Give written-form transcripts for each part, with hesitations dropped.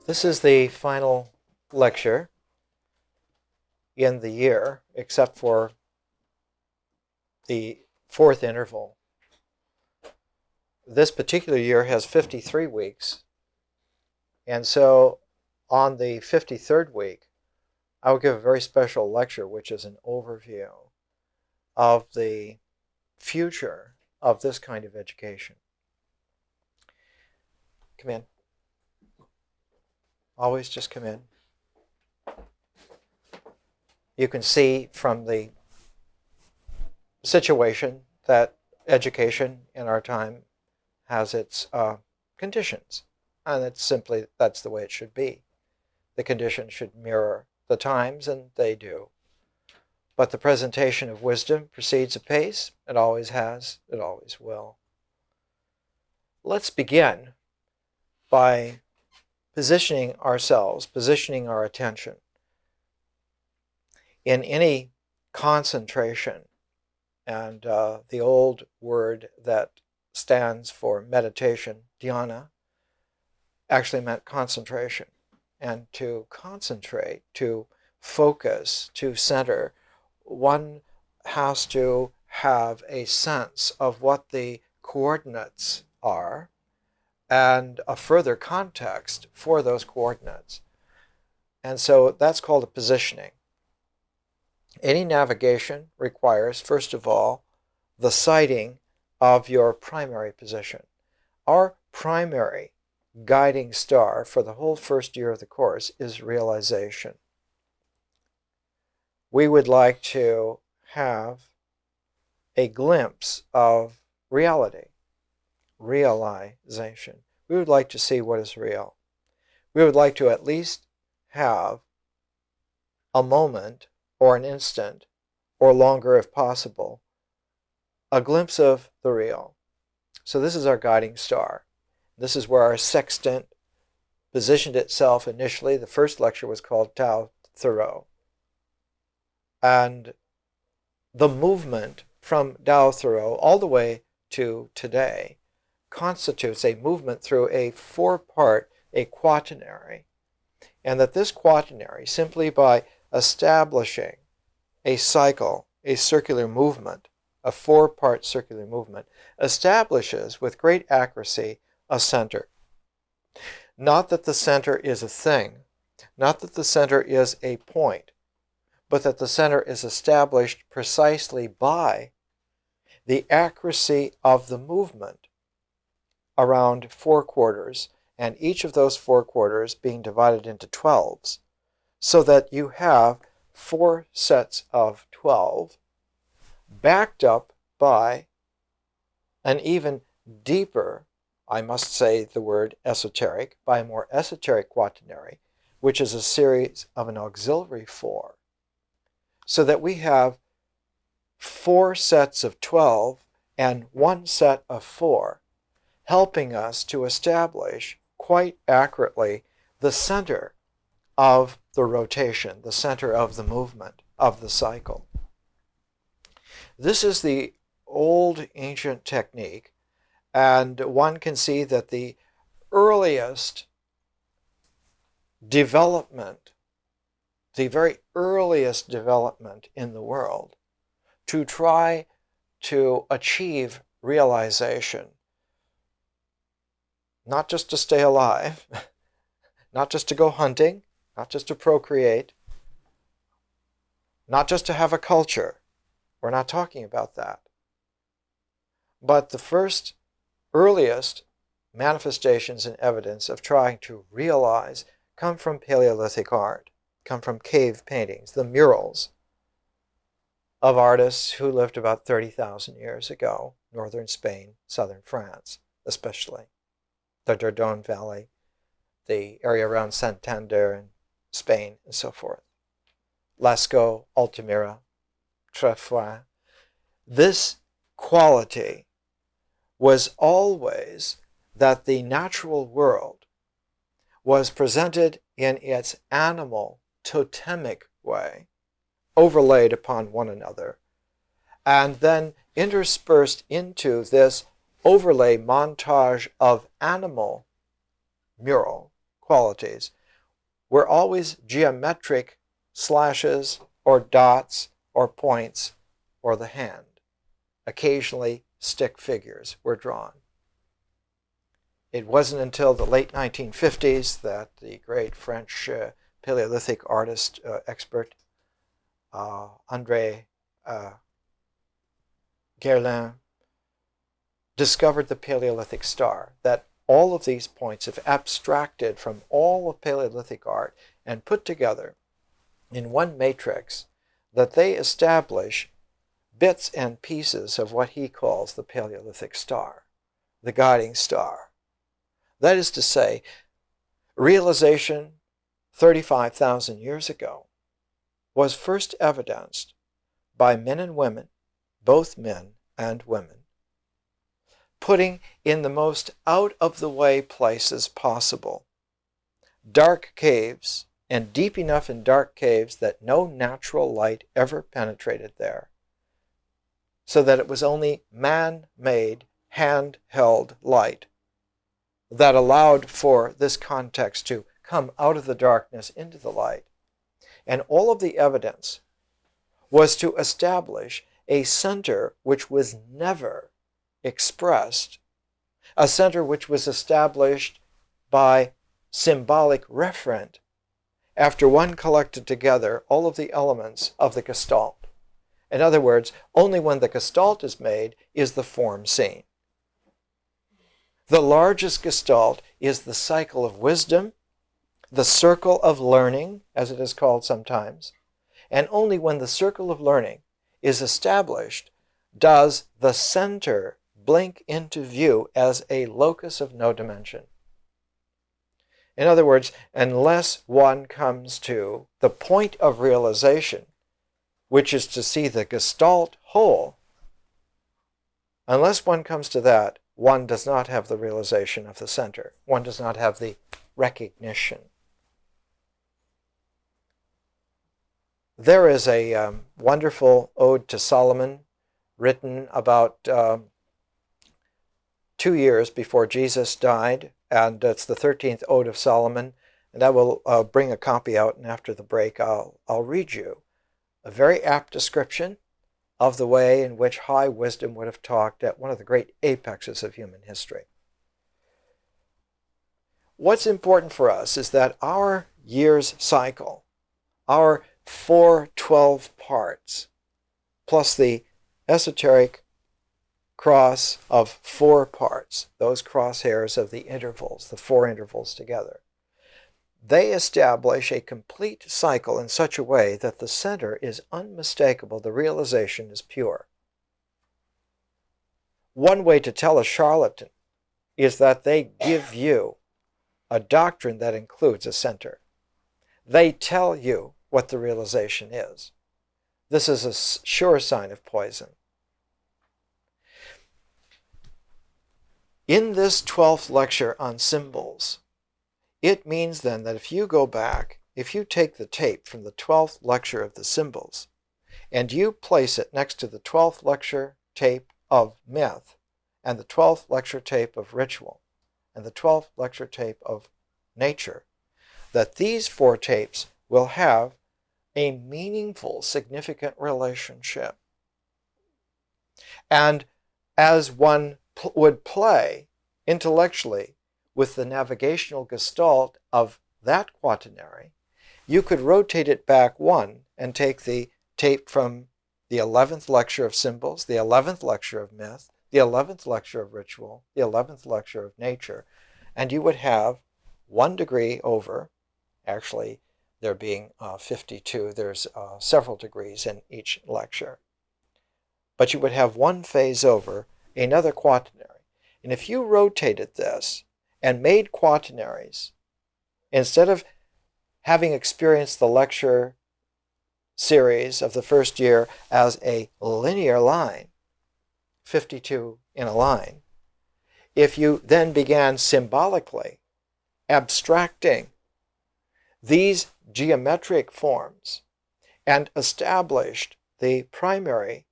This is the final lecture in the year, except for the fourth interval. This particular year has 53 weeks, and so on the 53rd week, I will give a very special lecture, which is an overview of the future of this kind of education. Come in. Always just come in. You can see from the situation that education in our time has its conditions. And that's the way it should be. The conditions should mirror the times, and they do. But the presentation of wisdom proceeds apace. It always has. It always will. Let's begin by positioning ourselves, positioning our attention. In any concentration, and the old word that stands for meditation, dhyana, actually meant concentration. And to concentrate, to focus, to center, one has to have a sense of what the coordinates are and a further context for those coordinates. And so that's called a positioning. Any navigation requires, first of all, the sighting of your primary position. Our primary guiding star for the whole first year of the course is realization. We would like to have a glimpse of reality, realization. We would like to see what is real. We would like to at least have a moment or an instant, or longer if possible, a glimpse of the real. So this is our guiding star. This is where our sextant positioned itself initially. The first lecture was called Tao Thoreau. And the movement from Tao Thoreau all the way to today constitutes a movement through a four-part, a quaternary. And that this quaternary, simply by establishing a cycle, a circular movement, a four-part circular movement, establishes with great accuracy a center. Not that the center is a thing, not that the center is a point, but that the center is established precisely by the accuracy of the movement around four quarters, and each of those four quarters being divided into 12s, so that you have 4 sets of 12 backed up by an even deeper, I must say the word esoteric, by a more esoteric quaternary, which is a series of an auxiliary 4, so that we have 4 sets of 12 and 1 set of 4, helping us to establish quite accurately the center of the rotation, the center of the movement, of the cycle. This is the old ancient technique, and one can see that the earliest development, the very earliest development in the world to try to achieve realization, not just to stay alive, not just to go hunting, not just to procreate, not just to have a culture. We're not talking about that. But the first, earliest manifestations and evidence of trying to realize come from Paleolithic art, come from cave paintings, the murals of artists who lived about 30,000 years ago, northern Spain, southern France, especially the Dordogne Valley, the area around Santander in Spain, and so forth. Lascaux, Altamira, Trefoil. This quality was always that the natural world was presented in its animal, totemic way, overlaid upon one another, and then interspersed into this overlay montage of animal mural qualities were always geometric slashes or dots or points or the hand. Occasionally, stick figures were drawn. It wasn't until the late 1950s that the great French Paleolithic artist expert André Guerlain discovered the Paleolithic star, that all of these points have abstracted from all of Paleolithic art and put together in one matrix, that they establish bits and pieces of what he calls the Paleolithic star, the guiding star. That is to say, realization 35,000 years ago was first evidenced by men and women, both men and women, putting in the most out-of-the-way places possible dark caves, and deep enough in dark caves that no natural light ever penetrated there, so that it was only man-made, hand-held light that allowed for this context to come out of the darkness into the light. And all of the evidence was to establish a center which was never expressed, a center which was established by symbolic referent after one collected together all of the elements of the Gestalt. In other words, only when the Gestalt is made is the form seen. The largest Gestalt is the cycle of wisdom, the circle of learning, as it is called sometimes, and only when the circle of learning is established does the center blink into view as a locus of no dimension. In other words, unless one comes to the point of realization, which is to see the Gestalt whole, unless one comes to that, one does not have the realization of the center. One does not have the recognition. There is a wonderful ode to Solomon written about 2 years before Jesus died, and it's the 13th Ode of Solomon, and I will bring a copy out, and after the break I'll read you a very apt description of the way in which high wisdom would have talked at one of the great apexes of human history. What's important for us is that our year's cycle, our 412 parts, plus the esoteric cross of 4 parts, those crosshairs of the intervals, the 4 intervals together, they establish a complete cycle in such a way that the center is unmistakable, the realization is pure. One way to tell a charlatan is that they give you a doctrine that includes a center. They tell you what the realization is. This is a sure sign of poison. In this 12th lecture on symbols, it means then that if you go back, if you take the tape from the 12th lecture of the symbols, and you place it next to the 12th lecture tape of myth, and the 12th lecture tape of ritual, and the 12th lecture tape of nature, that these 4 tapes will have a meaningful, significant relationship. And as one would play intellectually with the navigational gestalt of that quaternary, you could rotate it back 1 and take the tape from the 11th lecture of symbols, the 11th lecture of myth, the 11th lecture of ritual, the 11th lecture of nature, and you would have 1 degree over, actually there being 52, there's several degrees in each lecture, but you would have 1 phase over another quaternary. And if you rotated this and made quaternaries, instead of having experienced the lecture series of the first year as a linear line, 52 in a line, if you then began symbolically abstracting these geometric forms and established the primary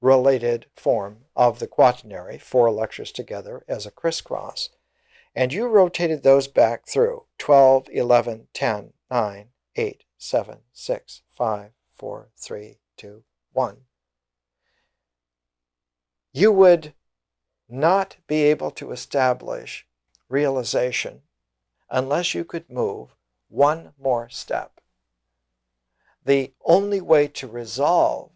related form of the quaternary, 4 lectures together as a crisscross, and you rotated those back through 12, 11, 10, 9, 8, 7, 6, 5, 4, 3, 2, 1. You would not be able to establish realization unless you could move one more step. The only way to resolve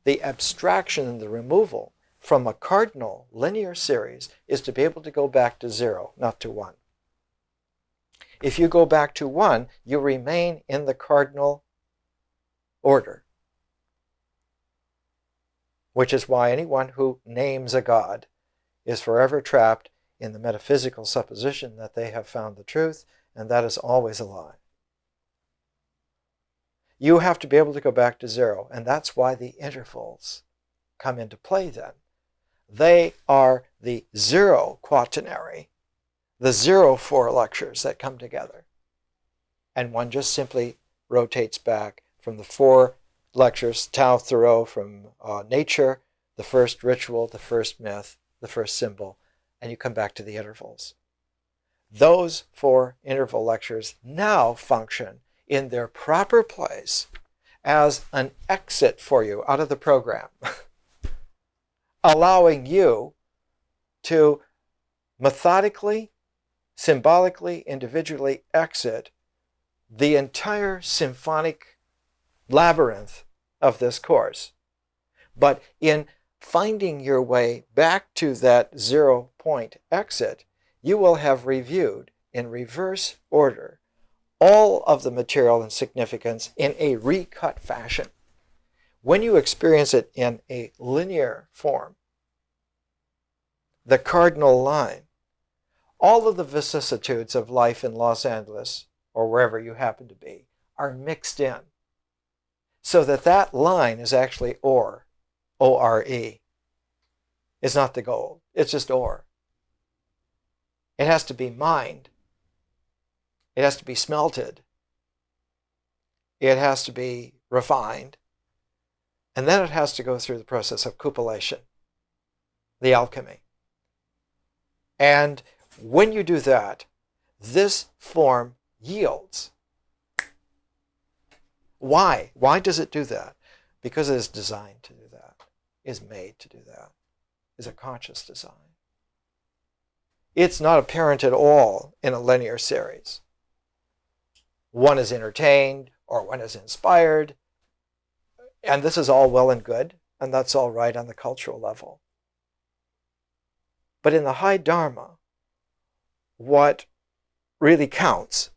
the abstraction and the removal from a cardinal linear series is to be able to go back to 0, not to 1. If you go back to 1, you remain in the cardinal order, which is why anyone who names a god is forever trapped in the metaphysical supposition that they have found the truth, and that is always a lie. You have to be able to go back to 0, and that's why the intervals come into play then. They are the 0 quaternary, the 0 4 lectures that come together. And one just simply rotates back from the 4 lectures, Tao Thoreau, from nature, the first ritual, the first myth, the first symbol, and you come back to the intervals. Those 4 interval lectures now function in their proper place as an exit for you out of the program, allowing you to methodically, symbolically, individually exit the entire symphonic labyrinth of this course. But in finding your way back to that 0 point exit, you will have reviewed in reverse order all of the material and significance in a recut fashion. When you experience it in a linear form, the cardinal line, all of the vicissitudes of life in Los Angeles or wherever you happen to be are mixed in, so that that line is actually ore, O-R-E. It's not the gold, it's just ore. It has to be mined. It has to be smelted. It has to be refined. And then it has to go through the process of cupellation, the alchemy. And when you do that, this form yields. Why? Why does it do that? Because it is designed to do that, is made to do that, is a conscious design. It's not apparent at all in a linear series. One is entertained or one is inspired, and this is all well and good, and that's all right on the cultural level. But in the high Dharma, what really counts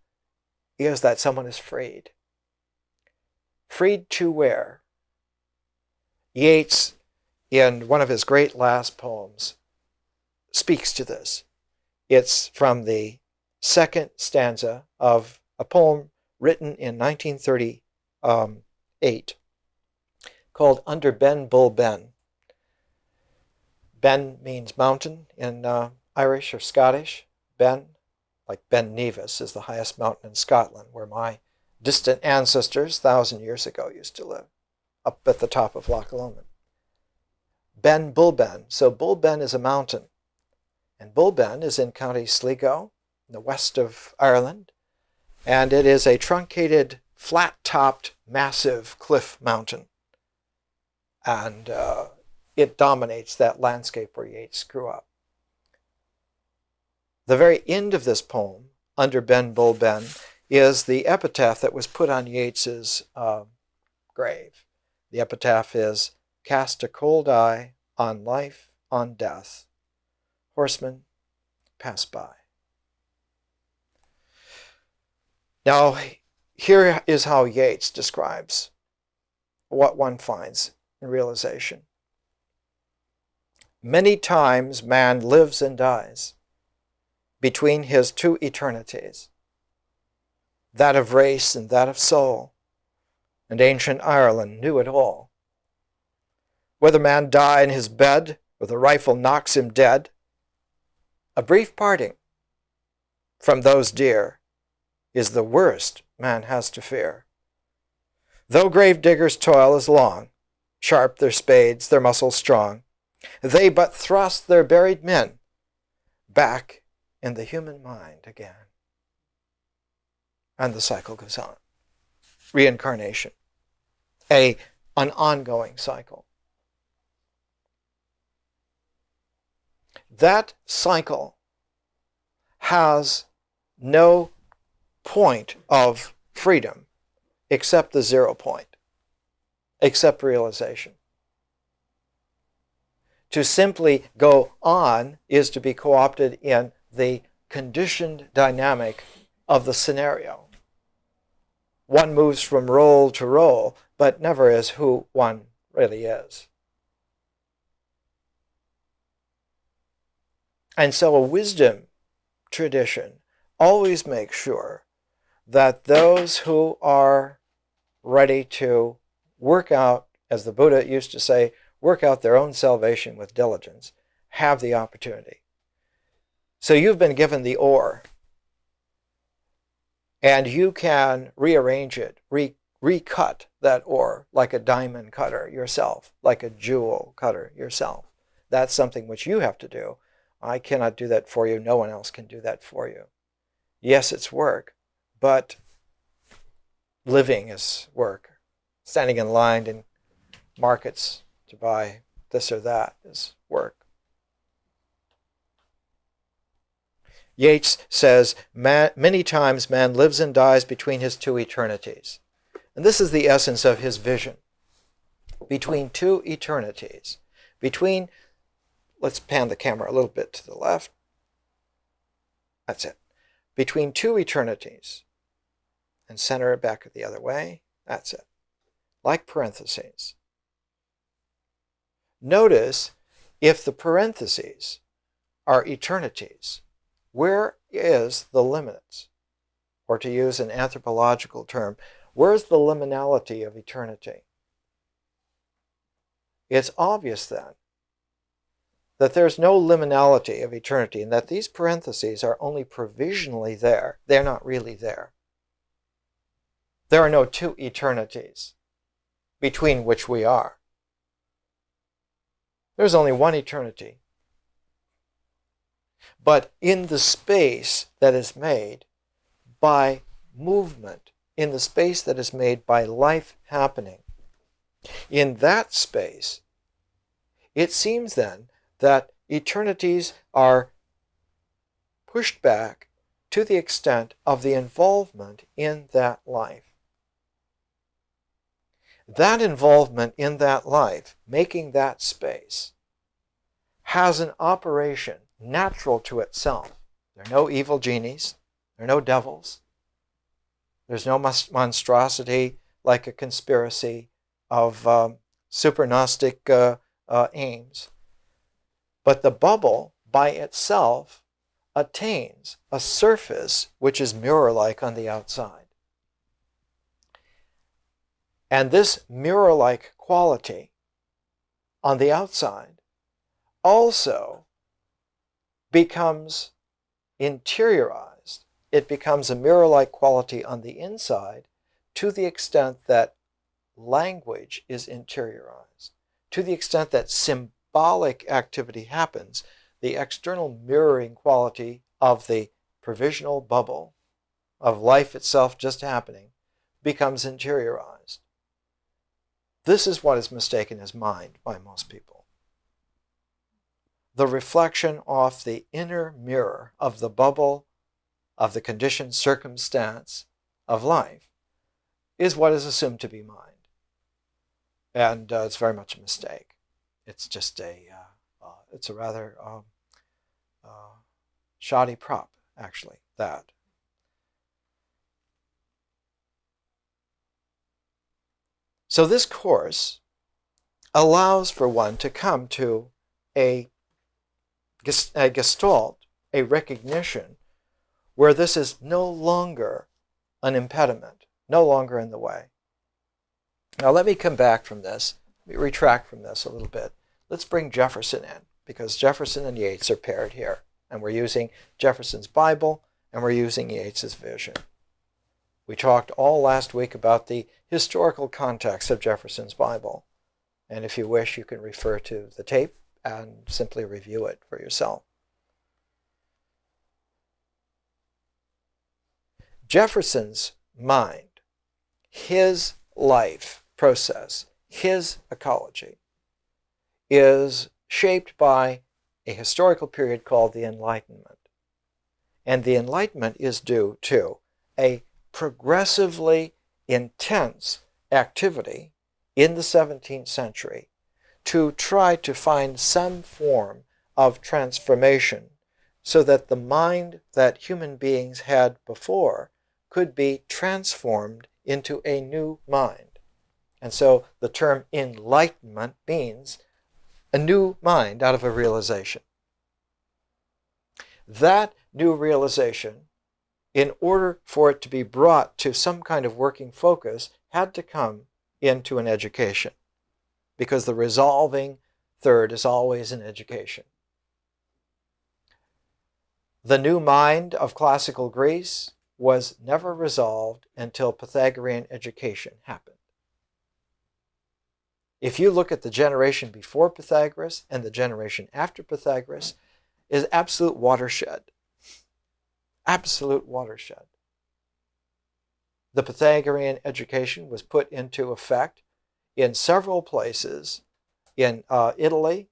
is that someone is freed. Freed to where? Yeats, in one of his great last poems, speaks to this. It's from the second stanza of a poem written in 1938 called Under Ben Bull Ben. Ben means mountain in Irish or Scottish. Ben, like Ben Nevis, is the highest mountain in Scotland, where my distant ancestors 1,000 years ago used to live, up at the top of Loch Lomond. Ben Bull Ben. So Bull Ben is a mountain. And Bull Ben is in County Sligo, in the west of Ireland. And it is a truncated, flat-topped, massive cliff mountain. And it dominates that landscape where Yeats grew up. The very end of this poem, Under Ben Bull Ben, is the epitaph that was put on Yeats's grave. The epitaph is, "Cast a cold eye on life, on death. Horsemen, pass by." Now, here is how Yeats describes what one finds in realization. Many times man lives and dies between his 2 eternities, that of race and that of soul, and ancient Ireland knew it all. Whether man die in his bed or the rifle knocks him dead, a brief parting from those dear is the worst man has to fear. Though grave diggers' toil is long, sharp their spades, their muscles strong, they but thrust their buried men back in the human mind again. And the cycle goes on. reincarnation, an ongoing cycle. That cycle has no point of freedom except the 0 point, except realization. To simply go on is to be co-opted in the conditioned dynamic of the scenario. One moves from role to role, but never is who one really is. And so a wisdom tradition always makes sure that those who are ready to work out, as the Buddha used to say, work out their own salvation with diligence, have the opportunity. So you've been given the ore, and you can rearrange it, recut that ore like a diamond cutter yourself, like a jewel cutter yourself. That's something which you have to do. I cannot do that for you. No one else can do that for you. Yes, it's work, but living is work. Standing in line in markets to buy this or that is work. Yeats says, many times man lives and dies between his two eternities. And this is the essence of his vision. Between two eternities. Let's pan the camera a little bit to the left. That's it. Between two eternities. And center it back the other way. That's it. Like parentheses. Notice if the parentheses are eternities, where is the limits? Or to use an anthropological term, where's the liminality of eternity? It's obvious then that there's no liminality of eternity and that these parentheses are only provisionally there. They're not really there. There are no two eternities between which we are. There's only one eternity. But in the space that is made by movement, in the space that is made by life happening, in that space, it seems then that eternities are pushed back to the extent of the involvement in that life. That involvement in that life, making that space, has an operation natural to itself. There are no evil genies. There are no devils. There's no monstrosity like a conspiracy of super Gnostic aims. But the bubble by itself attains a surface which is mirror-like on the outside. And this mirror-like quality on the outside also becomes interiorized. It becomes a mirror-like quality on the inside to the extent that language is interiorized, to the extent that symbolic activity happens. The external mirroring quality of the provisional bubble of life itself just happening becomes interiorized. This is what is mistaken as mind by most people. The reflection off the inner mirror of the bubble of the conditioned circumstance of life is what is assumed to be mind. And it's very much a mistake. It's just it's a rather shoddy prop, actually, that. So this course allows for one to come to a gestalt, a recognition, where this is no longer an impediment, no longer in the way. Now let me come back from this, let me retract from this a little bit. Let's bring Jefferson in, because Jefferson and Yeats are paired here, and we're using Jefferson's Bible, and we're using Yeats's vision. We talked all last week about the historical context of Jefferson's Bible, and if you wish, you can refer to the tape and simply review it for yourself. Jefferson's mind, his life process, his ecology, is shaped by a historical period called the Enlightenment. And the Enlightenment is due to a progressively intense activity in the 17th century to try to find some form of transformation so that the mind that human beings had before could be transformed into a new mind. And so the term enlightenment means a new mind out of a realization. That new realization, in order for it to be brought to some kind of working focus, had to come into an education, because the resolving third is always in education. The new mind of classical Greece was never resolved until Pythagorean education happened. If you look at the generation before Pythagoras and the generation after Pythagoras, is absolute watershed. Absolute watershed. The Pythagorean education was put into effect in several places in Italy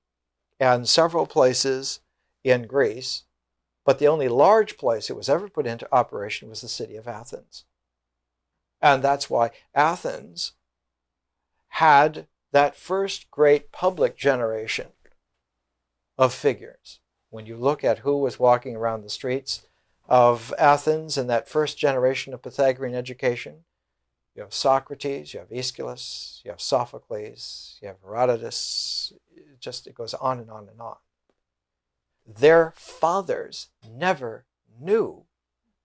and several places in Greece, but the only large place it was ever put into operation was the city of Athens. And that's why Athens had that first great public generation of figures. When you look at who was walking around the streets of Athens in that first generation of Pythagorean education, you have Socrates, you have Aeschylus, you have Sophocles, you have Herodotus. It goes on and on and on. Their fathers never knew,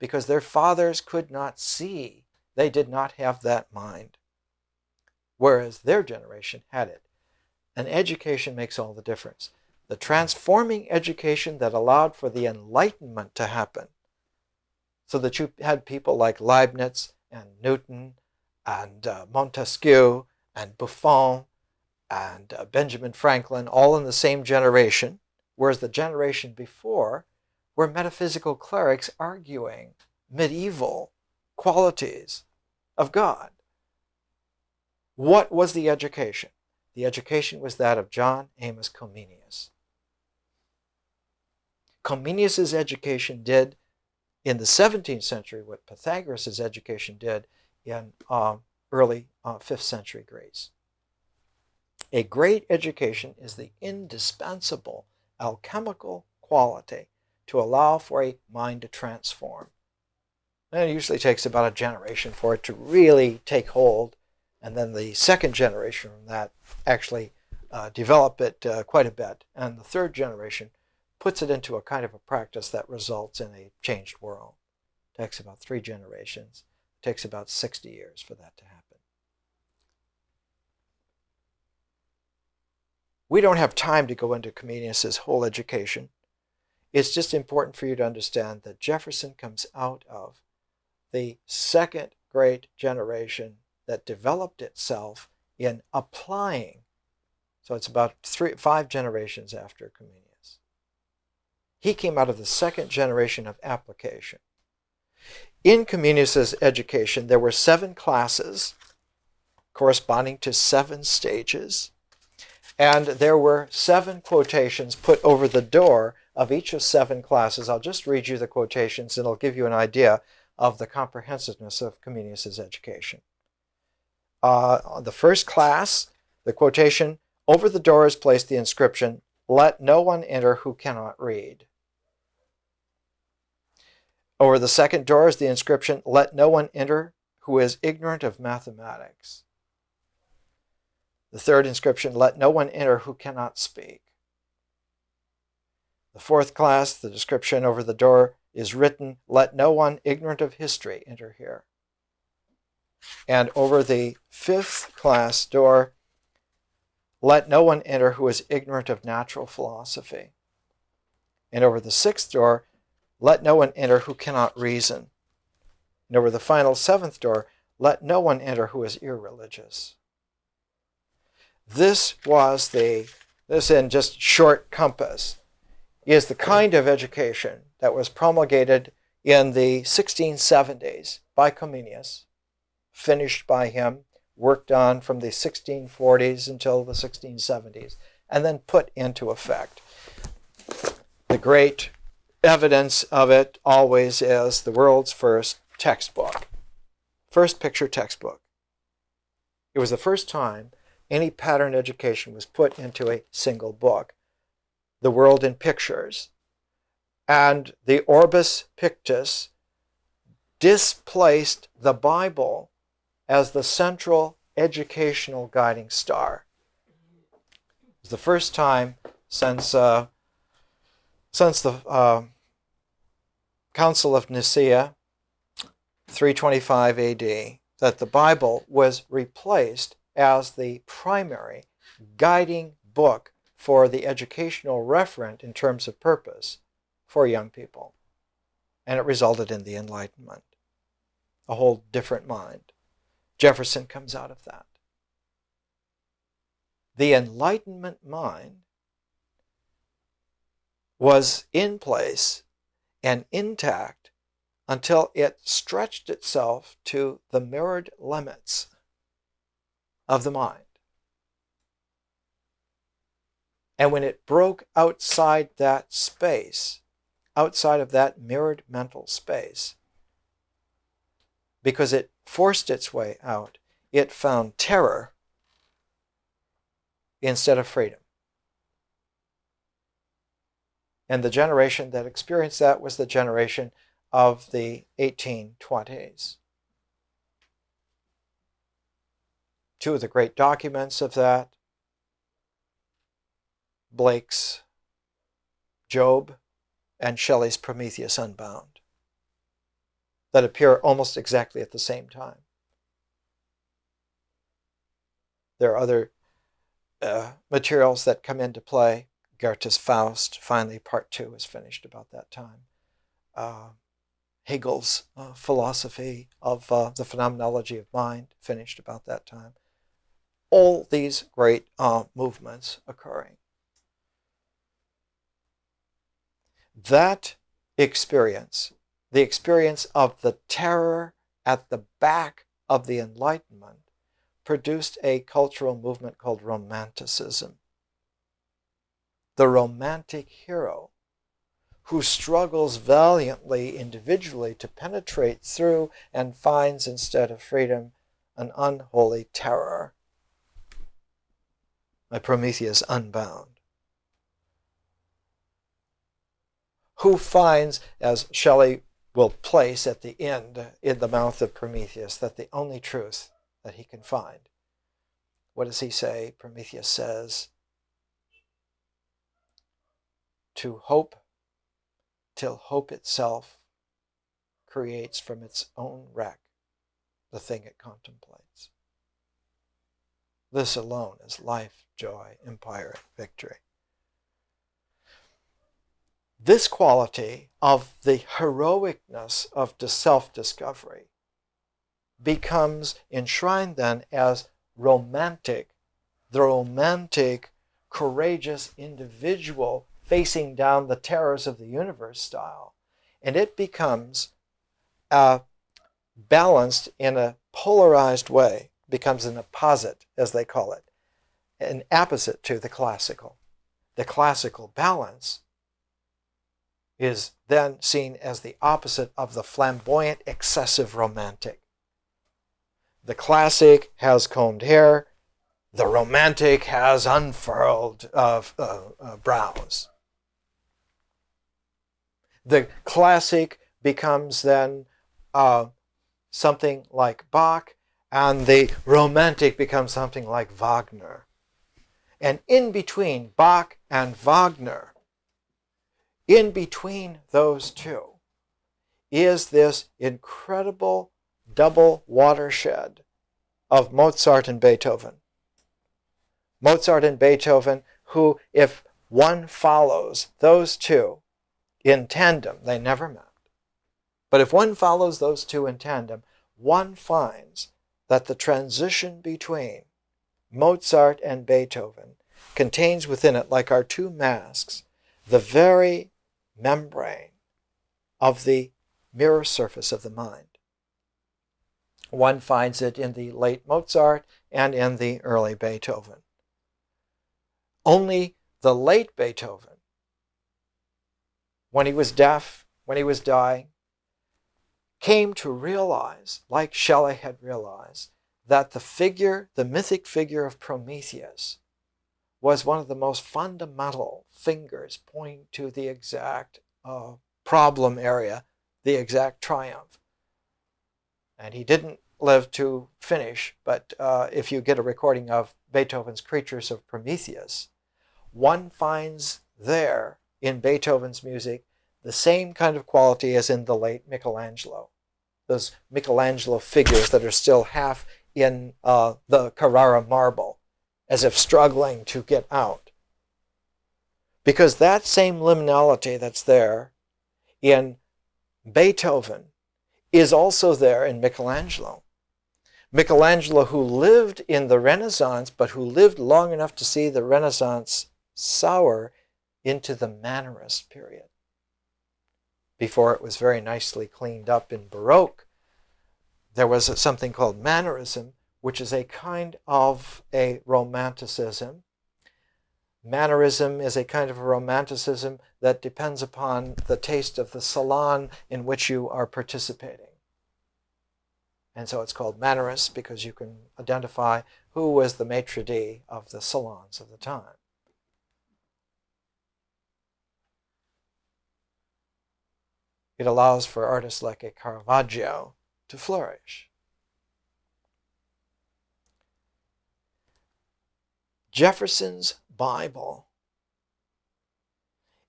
because their fathers could not see. They did not have that mind, whereas their generation had it. And education makes all the difference. The transforming education that allowed for the Enlightenment to happen, so that you had people like Leibniz and Newton and Montesquieu and Buffon and Benjamin Franklin, all in the same generation, whereas the generation before were metaphysical clerics arguing medieval qualities of God. What was the education? The education was that of John Amos Comenius. Comenius's education did in the 17th century what Pythagoras' education did in early 5th century Greece. A great education is the indispensable alchemical quality to allow for a mind to transform. And it usually takes about a generation for it to really take hold, and then the second generation from that actually develop it quite a bit, and the third generation puts it into a kind of a practice that results in a changed world. It takes about 3 generations. It takes about 60 years for that to happen. We don't have time to go into Comenius' whole education. It's just important for you to understand that Jefferson comes out of the second great generation that developed itself in applying. So it's about 5 generations after Comenius. He came out of the second generation of application. In Comenius' education, there were 7 classes corresponding to 7 stages, and there were 7 quotations put over the door of each of 7 classes. I'll just read you the quotations, and it'll give you an idea of the comprehensiveness of Comenius' education. The first class, the quotation, over the door is placed the inscription, "Let no one enter who cannot read." Over the second door is the inscription, "Let no one enter who is ignorant of mathematics." The third inscription, "Let no one enter who cannot speak." The fourth class, the description over the door is written, "Let no one ignorant of history enter here." And over the 5th class door, "Let no one enter who is ignorant of natural philosophy." And over the 6th door, "Let no one enter who cannot reason." And over the final 7th door, "Let no one enter who is irreligious." This in just short compass, is the kind of education that was promulgated in the 1670s by Comenius finished by him, worked on from the 1640s until the 1670s, and then put into effect. The great evidence of it always is the world's first textbook, first picture textbook. It was the first time any pattern education was put into a single book, The World in Pictures. And the Orbis Pictus displaced the Bible as the central educational guiding star. It was the first time since the Council of Nicaea, 325 AD, that the Bible was replaced as the primary guiding book for the educational referent in terms of purpose for young people. And it resulted in the Enlightenment, a whole different mind. Jefferson comes out of that. The Enlightenment mind was in place and intact until it stretched itself to the mirrored limits of the mind. And when it broke outside that space, outside of that mirrored mental space, because it forced its way out, it found terror instead of freedom. And the generation that experienced that was the generation of the 1820s. Two of the great documents of that, Blake's Job and Shelley's Prometheus Unbound, that appear almost exactly at the same time. There are other materials that come into play. Goethe's Faust, finally, part 2 is finished about that time. Hegel's philosophy of the phenomenology of mind, finished about that time. All these great movements occurring. That experience, the experience of the terror at the back of the Enlightenment, produced a cultural movement called Romanticism. The romantic hero who struggles valiantly individually to penetrate through and finds instead of freedom an unholy terror. My Prometheus Unbound. Who finds, as Shelley will place at the end in the mouth of Prometheus, that the only truth that he can find. What does he say? Prometheus says, to hope till hope itself creates from its own wreck the thing it contemplates. This alone is life, joy, empire, victory. This quality of the heroicness of self-discovery becomes enshrined then as romantic, the romantic, courageous individual facing down the terrors of the universe style. And it becomes balanced in a polarized way, becomes an apposite, as they call it, an opposite to the classical. The classical balance is then seen as the opposite of the flamboyant, excessive romantic. The classic has combed hair, the romantic has unfurled brows. The classic becomes then something like Bach, and the romantic becomes something like Wagner. And in between Bach and Wagner, in between those two, is this incredible double watershed of Mozart and Beethoven. Mozart and Beethoven, who, if one follows those two in tandem, they never met. But if one follows those two in tandem, one finds that the transition between Mozart and Beethoven contains within it, like our two masks, the very membrane of the mirror surface of the mind. One finds it in the late Mozart and in the early Beethoven. Only the late Beethoven, when he was deaf, when he was dying, came to realize, like Shelley had realized, that the mythic figure of Prometheus was one of the most fundamental fingers pointing to the exact problem area, the exact triumph. And he didn't live to finish, but if you get a recording of Beethoven's Creatures of Prometheus, one finds there in Beethoven's music the same kind of quality as in the late Michelangelo. Those Michelangelo figures that are still half in the Carrara marble, as if struggling to get out. Because that same liminality that's there in Beethoven is also there in Michelangelo. Michelangelo, who lived in the Renaissance, but who lived long enough to see the Renaissance sour into the Mannerist period. Before it was very nicely cleaned up in Baroque, there was something called Mannerism, which is a kind of a romanticism. Mannerism is a kind of a romanticism that depends upon the taste of the salon in which you are participating. And so it's called Mannerist because you can identify who was the maitre d' of the salons of the time. It allows for artists like a Caravaggio to flourish. Jefferson's Bible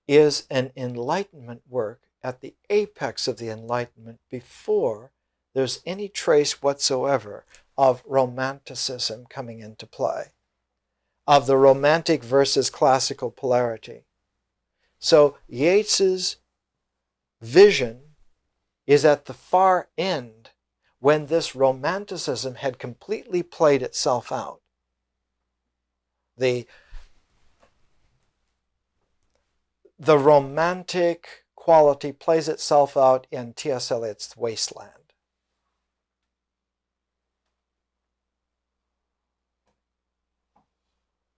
is an Enlightenment work at the apex of the Enlightenment before there's any trace whatsoever of Romanticism coming into play, of the Romantic versus classical polarity. So Yeats's vision is at the far end when this Romanticism had completely played itself out. The romantic quality plays itself out in T.S. Eliot's Wasteland.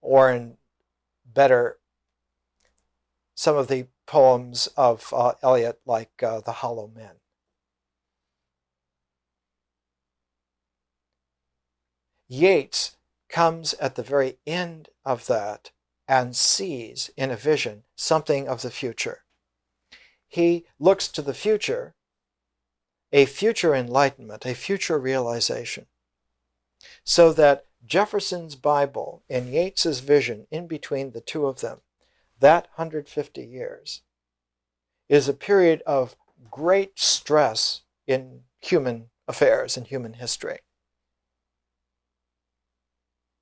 Or in better, some of the poems of Eliot, like The Hollow Men. Yeats comes at the very end of that and sees in a vision something of the future. He looks to the future, a future enlightenment, a future realization, so that Jefferson's Bible and Yeats's vision in between the two of them, that 150 years, is a period of great stress in human affairs and human history.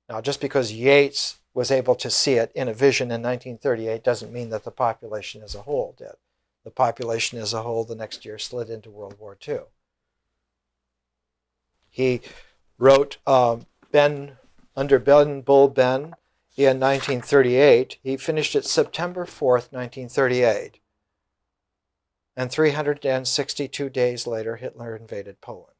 Now, just because Yeats was able to see it in a vision in 1938 doesn't mean that the population as a whole did. The population as a whole the next year slid into World War II. He wrote under Ben Bull Ben in 1938. He finished it September 4th, 1938. And 362 days later, Hitler invaded Poland.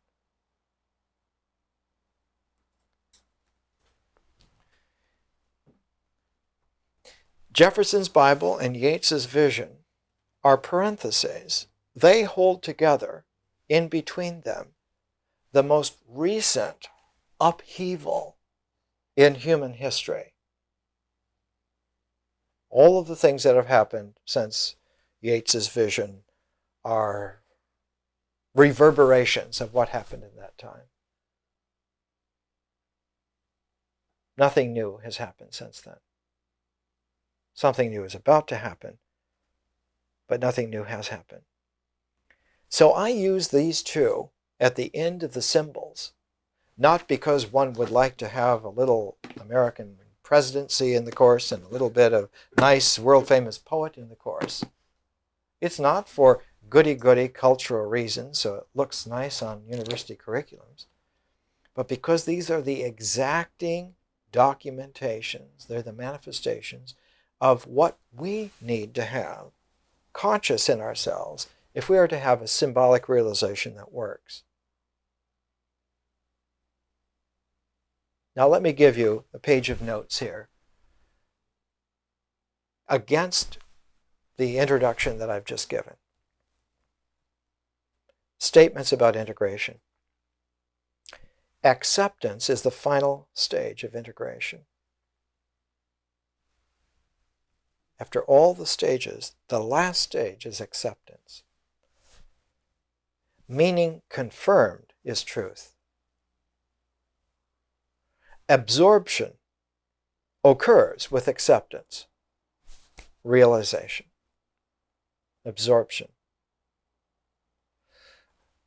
Jefferson's Bible and Yeats's vision are parentheses. They hold together, in between them, the most recent upheaval in human history. All of the things that have happened since Yeats's vision are reverberations of what happened in that time. Nothing new has happened since then. Something new is about to happen, but nothing new has happened. So I use these two at the end of the symbols, not because one would like to have a little American presidency in the course and a little bit of nice world-famous poet in the course. It's not for goody-goody cultural reasons, so it looks nice on university curriculums, but because these are the exacting documentations, they're the manifestations of what we need to have conscious in ourselves if we are to have a symbolic realization that works. Now let me give you a page of notes here against the introduction that I've just given. Statements about integration. Acceptance is the final stage of integration. After all the stages, the last stage is acceptance. Meaning confirmed is truth. Absorption occurs with acceptance. Realization. Absorption.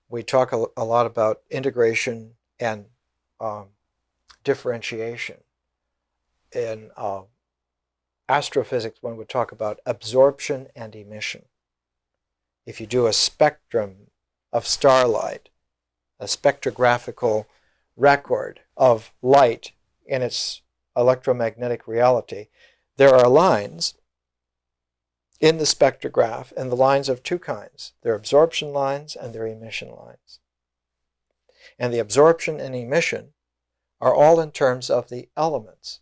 We talk a lot about integration and differentiation. In astrophysics, one would talk about absorption and emission. If you do a spectrum of starlight, a spectrographical record of light in its electromagnetic reality, there are lines in the spectrograph, and the lines of two kinds. They're absorption lines and they're emission lines. And the absorption and emission are all in terms of the elements.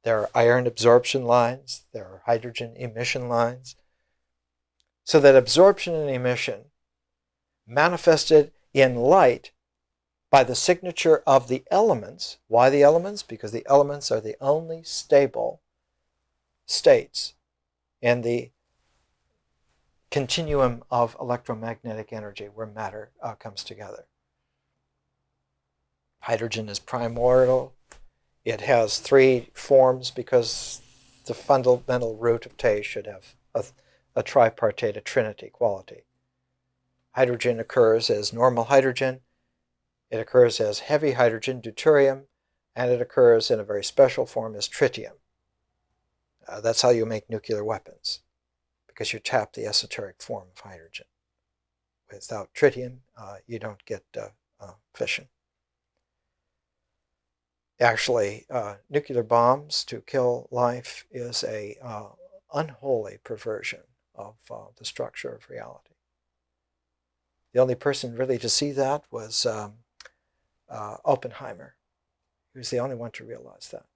There are iron absorption lines, there are hydrogen emission lines. So that absorption and emission manifested in light by the signature of the elements. Why the elements? Because the elements are the only stable states in the continuum of electromagnetic energy where matter comes together. Hydrogen is primordial. It has three forms because the fundamental root of Te should have a tripartite, a trinity quality. Hydrogen occurs as normal hydrogen, it occurs as heavy hydrogen, deuterium, and it occurs in a very special form as tritium. That's how you make nuclear weapons, because you tap the esoteric form of hydrogen. Without tritium, you don't get fission. Actually, nuclear bombs to kill life is a unholy perversion of the structure of reality. The only person really to see that was Oppenheimer. He was the only one to realize that.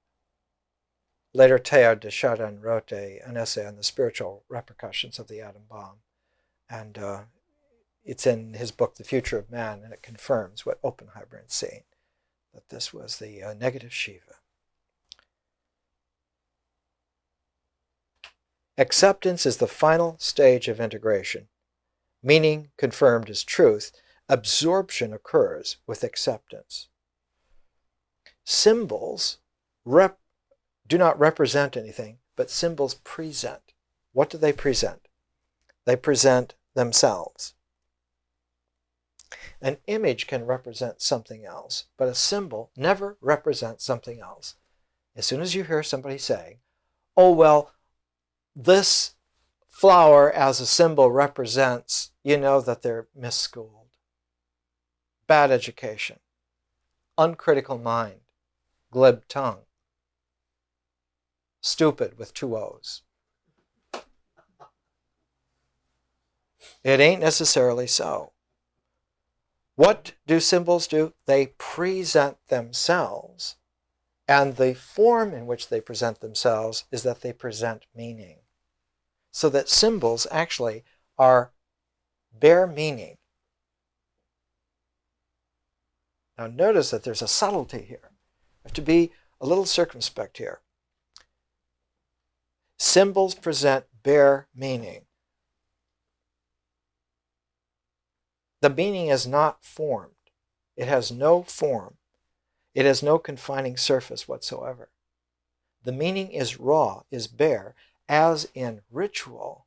Later, Teilhard de Chardin wrote an essay on the spiritual repercussions of the atom bomb, and it's in his book, The Future of Man, and it confirms what Oppenheimer had seen, that this was the negative Shiva. Acceptance is the final stage of integration. Meaning confirmed as truth, absorption occurs with acceptance. Symbols do not represent anything, but symbols present. What do they present? They present themselves. An image can represent something else, but a symbol never represents something else. As soon as you hear somebody saying, oh, well, this flower as a symbol represents, you know that they're misschooled. Bad education, uncritical mind, glib tongue, stupid with two O's. It ain't necessarily so. What do symbols do? They present themselves, and the form in which they present themselves is that they present meaning. So that symbols actually are bare meaning. Now notice that there's a subtlety here. You have to be a little circumspect here. Symbols present bare meaning. The meaning is not formed. It has no form. It has no confining surface whatsoever. The meaning is raw, is bare, as in ritual,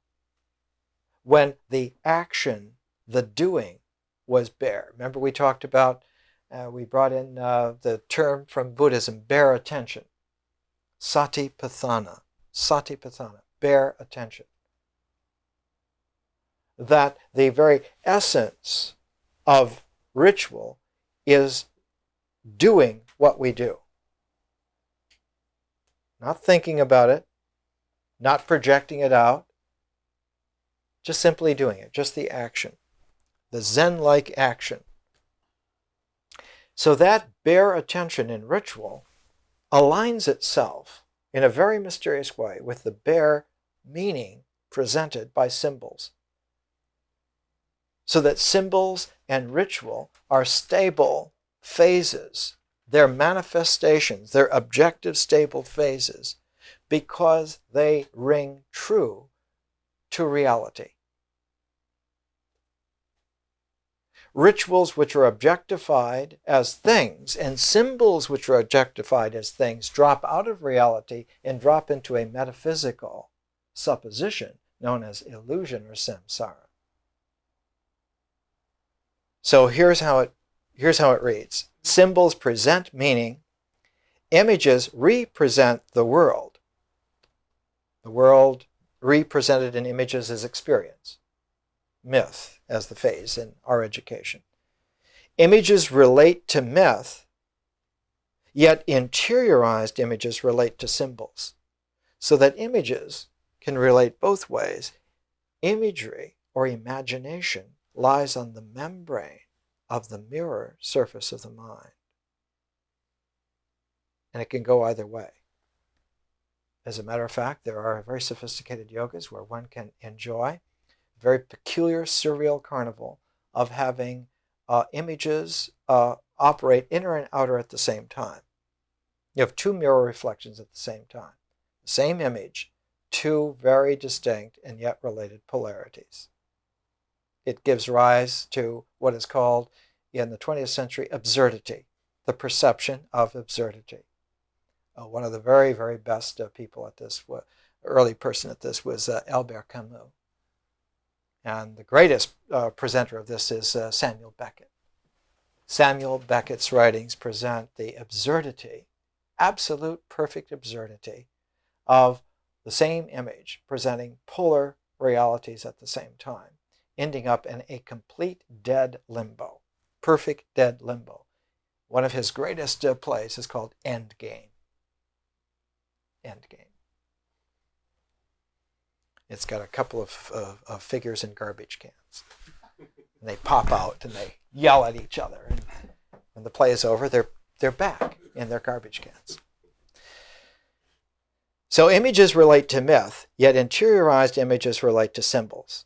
when the action, the doing, was bare. Remember we talked about, we brought in the term from Buddhism, bare attention. Satipatthana. Satipatthana, bare attention. That the very essence of ritual is doing what we do. Not thinking about it, not projecting it out, just simply doing it, just the action, the Zen-like action. So that bare attention in ritual aligns itself in a very mysterious way with the bare meaning presented by symbols. So that symbols and ritual are stable phases. They're manifestations, they're objective, stable phases, because they ring true to reality. Rituals which are objectified as things and symbols which are objectified as things drop out of reality and drop into a metaphysical supposition known as illusion or samsara. So here's how it reads. Symbols present meaning. Images represent the world. The world represented in images is experience. Myth as the phase in our education. Images relate to myth, yet interiorized images relate to symbols, so that images can relate both ways. Imagery or imagination lies on the membrane of the mirror surface of the mind, and it can go either way. As a matter of fact, there are very sophisticated yogas where one can enjoy very peculiar surreal carnival of having images operate inner and outer at the same time. You have two mirror reflections at the same time. The same image, two very distinct and yet related polarities. It gives rise to what is called in the 20th century absurdity, the perception of absurdity. One of the very, very best people at this, early person at this, was Albert Camus. And the greatest presenter of this is Samuel Beckett. Samuel Beckett's writings present the absurdity, absolute perfect absurdity, of the same image presenting polar realities at the same time, ending up in a complete dead limbo, perfect dead limbo. One of his greatest plays is called Endgame. Endgame. It's got a couple of figures in garbage cans. And they pop out and they yell at each other. And when the play is over, they're back in their garbage cans. So images relate to myth, yet interiorized images relate to symbols.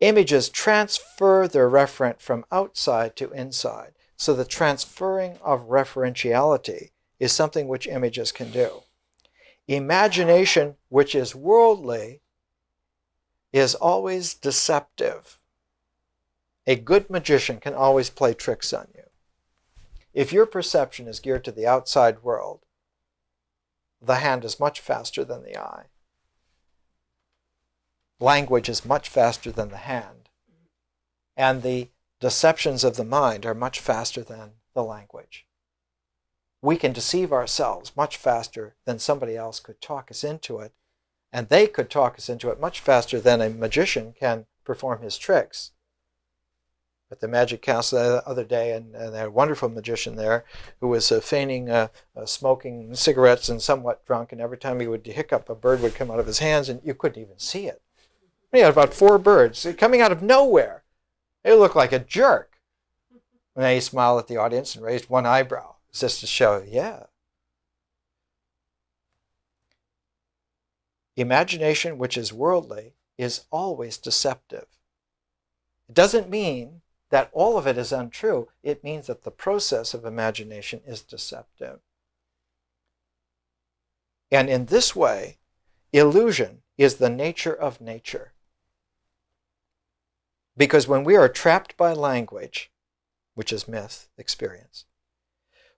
Images transfer their referent from outside to inside. So the transferring of referentiality is something which images can do. Imagination, which is worldly, is always deceptive. A good magician can always play tricks on you. If your perception is geared to the outside world, the hand is much faster than the eye. Language is much faster than the hand. And the deceptions of the mind are much faster than the language. We can deceive ourselves much faster than somebody else could talk us into it, and they could talk us into it much faster than a magician can perform his tricks. At the Magic Castle the other day, and they had a wonderful magician there who was feigning smoking cigarettes and somewhat drunk, and every time he would hiccup, a bird would come out of his hands, and you couldn't even see it. He had about 4 birds coming out of nowhere. It looked like a jerk. And then he smiled at the audience and raised one eyebrow, just to show, yeah. Imagination, which is worldly, is always deceptive. It doesn't mean that all of it is untrue. It means that the process of imagination is deceptive. And in this way, illusion is the nature of nature. Because when we are trapped by language, which is myth, experience,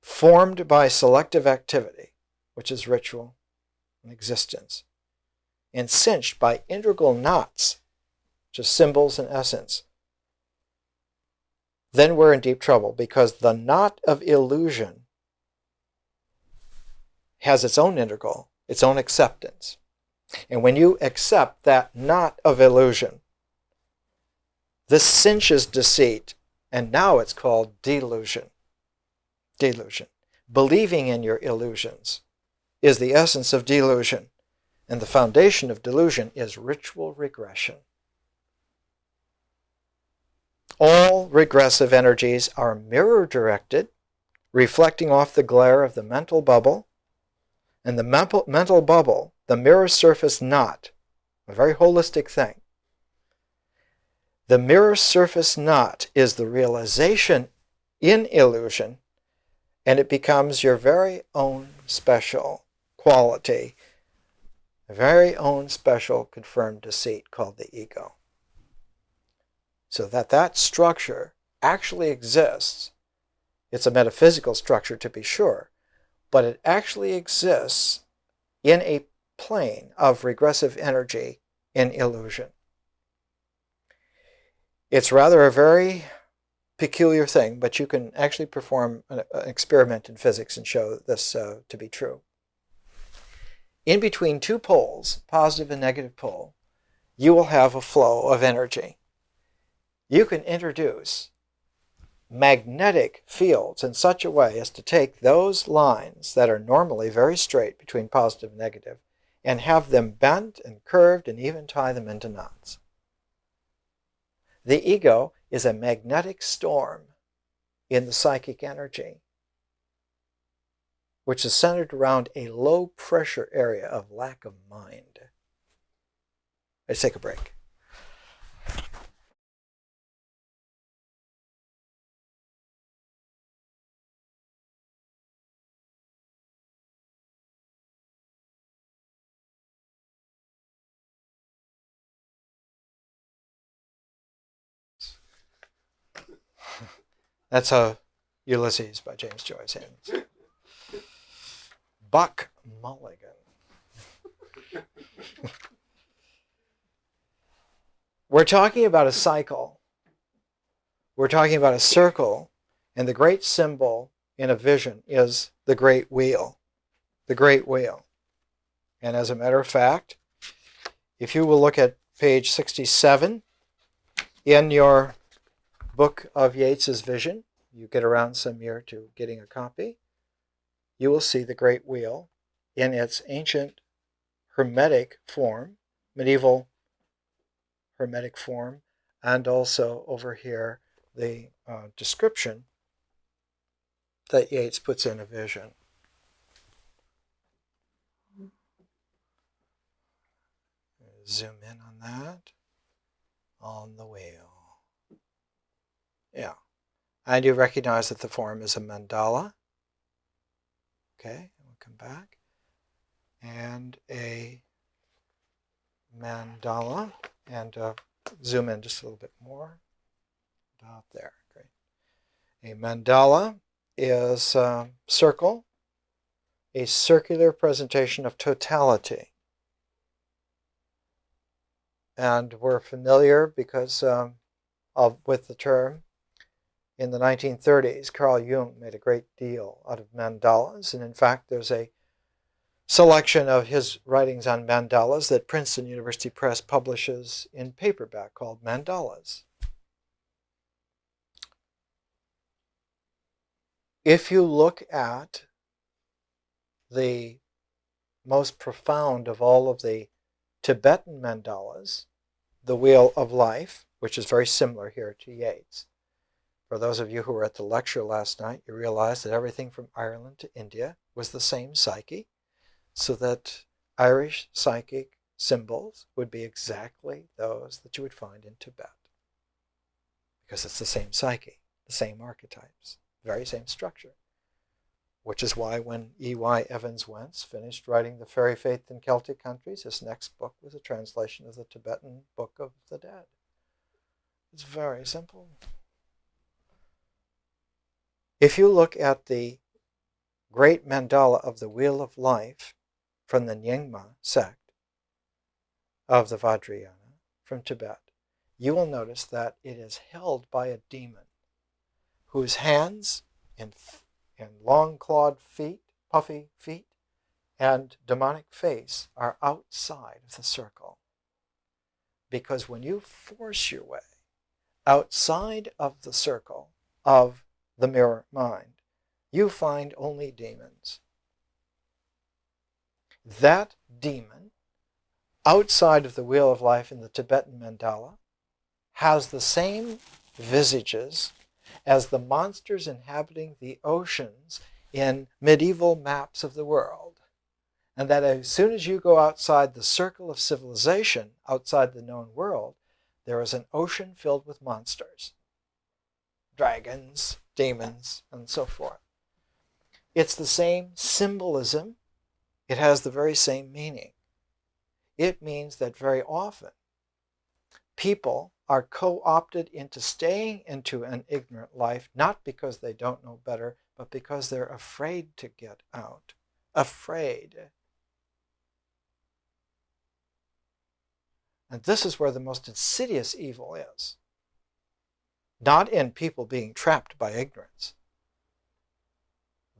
formed by selective activity, which is ritual and existence, and cinched by integral knots, which is symbols and essence, then we're in deep trouble, because the knot of illusion has its own integral, its own acceptance. And when you accept that knot of illusion, this cinches deceit, and now it's called delusion. Delusion. Believing in your illusions is the essence of delusion, and the foundation of delusion is ritual regression. All regressive energies are mirror-directed, reflecting off the glare of the mental bubble. And the mental bubble, the mirror surface knot, a very holistic thing. The mirror surface knot is the realization in illusion, and it becomes your very own special quality, a very own special confirmed deceit called the ego. So that structure actually exists. It's a metaphysical structure, to be sure, but it actually exists in a plane of regressive energy in illusion. It's rather a very peculiar thing, but you can actually perform an experiment in physics and show this to be true. In between two poles, positive and negative pole, you will have a flow of energy. You can introduce magnetic fields in such a way as to take those lines that are normally very straight between positive and negative and have them bent and curved and even tie them into knots. The ego is a magnetic storm in the psychic energy, which is centered around a low pressure area of lack of mind. Let's take a break. That's Ulysses by James Joyce ends. Buck Mulligan. We're talking about a cycle. We're talking about a circle, and the great symbol in a vision is the great wheel. The great wheel. And as a matter of fact, if you will look at page 67 in your book of Yeats's Vision, you get around some year to getting a copy, you will see the great wheel in its ancient Hermetic form, medieval Hermetic form, and also over here the description that Yeats puts in a vision. Zoom in on that, on the wheel. Yeah. And you recognize that the form is a mandala. Okay, we'll come back. And a mandala. And zoom in just a little bit more. About there. Great. A mandala is a circle, a circular presentation of totality. And we're familiar because with the term. In the 1930s, Carl Jung made a great deal out of mandalas, and in fact there's a selection of his writings on mandalas that Princeton University Press publishes in paperback called Mandalas. If you look at the most profound of all of the Tibetan mandalas, the Wheel of Life, which is very similar here to Yeats. For those of you who were at the lecture last night, you realize that everything from Ireland to India was the same psyche, so that Irish psychic symbols would be exactly those that you would find in Tibet. Because it's the same psyche, the same archetypes, very same structure. Which is why when E.Y. Evans Wentz finished writing The Fairy Faith in Celtic Countries, his next book was a translation of the Tibetan Book of the Dead. It's very simple. If you look at the great mandala of the Wheel of Life from the Nyingma sect of the Vajrayana from Tibet, you will notice that it is held by a demon whose hands and long-clawed feet, puffy feet, and demonic face are outside of the circle. Because when you force your way outside of the circle of the mirror mind, you find only demons. That demon, outside of the Wheel of Life in the Tibetan mandala, has the same visages as the monsters inhabiting the oceans in medieval maps of the world. And that as soon as you go outside the circle of civilization, outside the known world, there is an ocean filled with monsters. Dragons, demons, and so forth. It's the same symbolism. It has the very same meaning. It means that very often people are co-opted into staying into an ignorant life, not because they don't know better, but because they're afraid to get out. Afraid. And this is where the most insidious evil is. Not in people being trapped by ignorance.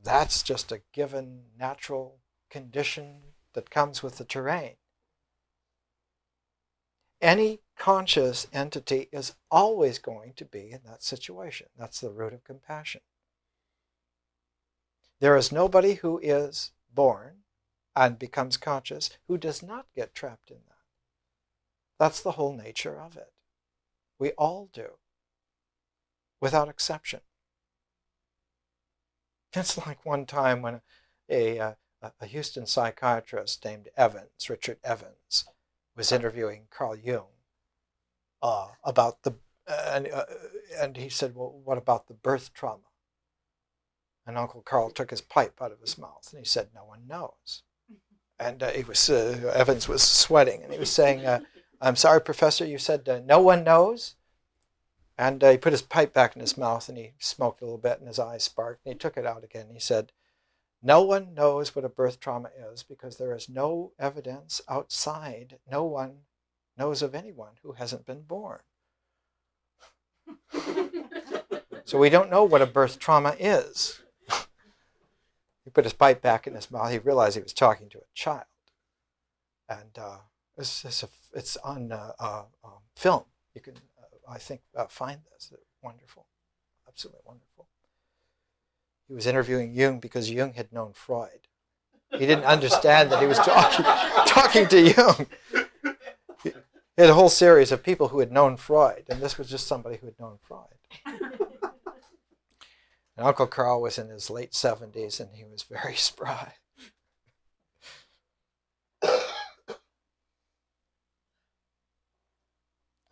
That's just a given natural condition that comes with the terrain. Any conscious entity is always going to be in that situation. That's the root of compassion. There is nobody who is born and becomes conscious who does not get trapped in that. That's the whole nature of it. We all do, without exception. It's like one time when a Houston psychiatrist named Evans, Richard Evans, was interviewing Carl Jung about the, and he said, well, what about the birth trauma? And Uncle Carl took his pipe out of his mouth and he said, no one knows. And Evans was sweating and he was saying, I'm sorry, Professor, you said no one knows? And he put his pipe back in his mouth and he smoked a little bit and his eyes sparked and he took it out again. He said, no one knows what a birth trauma is because there is no evidence outside. No one knows of anyone who hasn't been born. So we don't know what a birth trauma is. He put his pipe back in his mouth. He realized he was talking to a child. And it's on film. You can, I think, find this. It's wonderful. Absolutely wonderful. He was interviewing Jung because Jung had known Freud. He didn't understand that he was talking to Jung. He had a whole series of people who had known Freud, and this was just somebody who had known Freud. And Uncle Carl was in his late 70s, and he was very spry.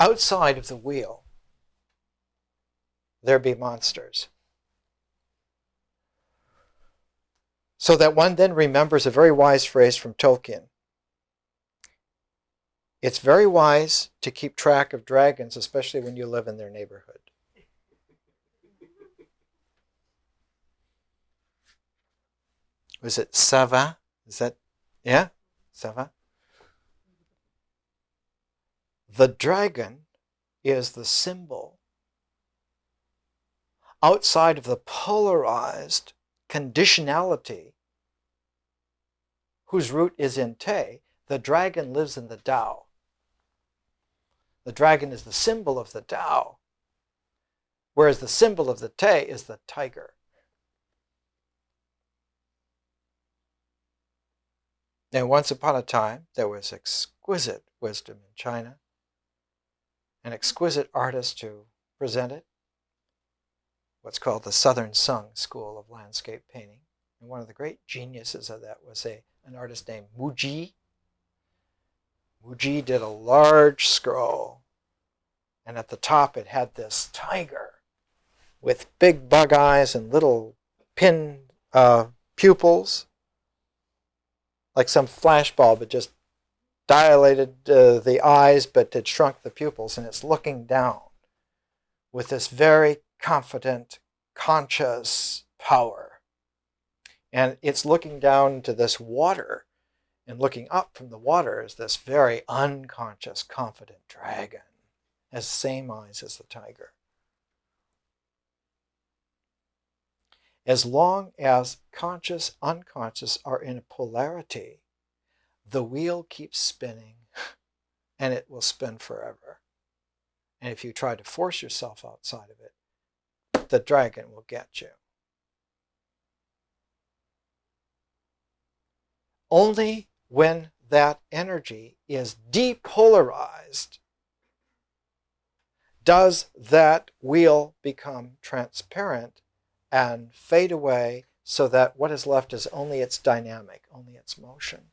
Outside of the wheel, there be monsters. So that one then remembers a very wise phrase from Tolkien. It's very wise to keep track of dragons, especially when you live in their neighborhood. Was it Sava? Is that, yeah? Sava? The dragon is the symbol outside of the polarized conditionality whose root is in Te. The dragon lives in the Tao. The dragon is the symbol of the Tao, whereas the symbol of the Te is the tiger. And once upon a time, there was exquisite wisdom in China, an exquisite artist who presented what's called the Southern Sung School of Landscape Painting. And one of the great geniuses of that was an artist named Wu Ji. Wu Ji did a large scroll, and at the top it had this tiger with big bug eyes and little pin pupils, like some flashbulb. It just dilated the eyes, but it shrunk the pupils, and it's looking down with this very confident, conscious power. And it's looking down to this water, and looking up from the water is this very unconscious, confident dragon, has the same eyes as the tiger. As long as conscious, unconscious are in a polarity, the wheel keeps spinning, and it will spin forever. And if you try to force yourself outside of it, the dragon will get you. Only when that energy is depolarized, does that wheel become transparent and fade away so that what is left is only its dynamic, only its motion.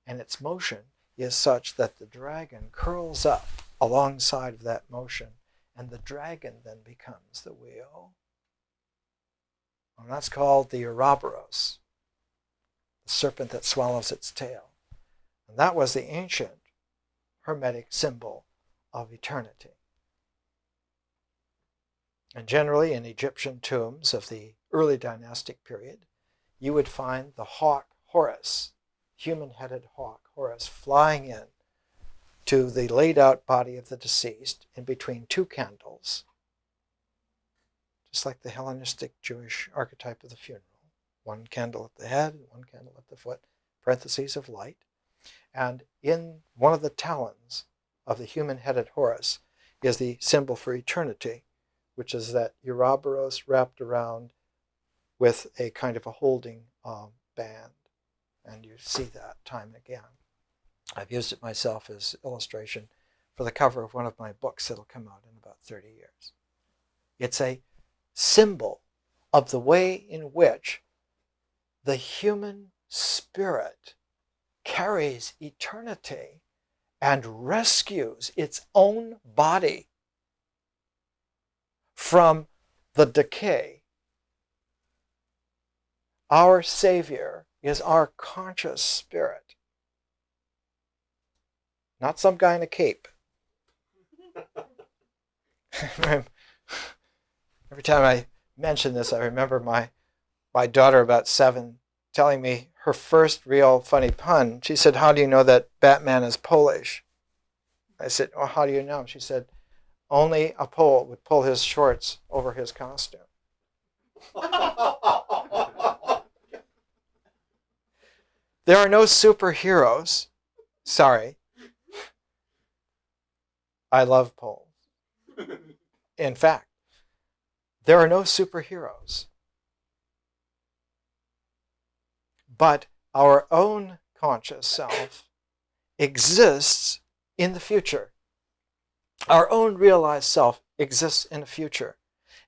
And its motion is such that the dragon curls up alongside of that motion, and the dragon then becomes the wheel. And that's called the Ouroboros, the serpent that swallows its tail. And that was the ancient Hermetic symbol of eternity. And generally in Egyptian tombs of the early dynastic period, you would find the hawk Horus, human-headed hawk Horus, flying in to the laid-out body of the deceased in between two candles, just like the Hellenistic Jewish archetype of the funeral. One candle at the head, one candle at the foot, parentheses of light. And in one of the talons of the human-headed Horus is the symbol for eternity, which is that Ouroboros wrapped around with a kind of a holding band. And you see that time and again. I've used it myself as illustration for the cover of one of my books that'll come out in about 30 years. It's a symbol of the way in which the human spirit carries eternity and rescues its own body from the decay. Our Savior is our conscious spirit, not some guy in a cape. Every time I mention this, I remember my daughter, about 7, telling me her first real funny pun. She said, "How do you know that Batman is Polish?" I said, "Oh, how do you know?" She said, "Only a Pole would pull his shorts over his costume." There are no superheroes. Sorry. I love Poles. In fact, there are no superheroes. But our own conscious self exists in the future. Our own realized self exists in the future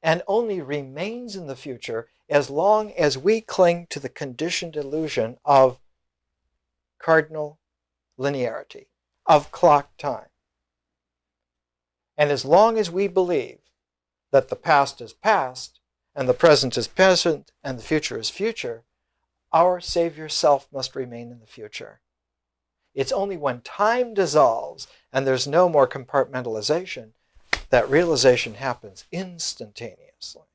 and only remains in the future as long as we cling to the conditioned illusion of cardinal linearity, of clock time. And as long as we believe that the past is past, and the present is present, and the future is future, our Savior self must remain in the future. It's only when time dissolves and there's no more compartmentalization that realization happens instantaneously.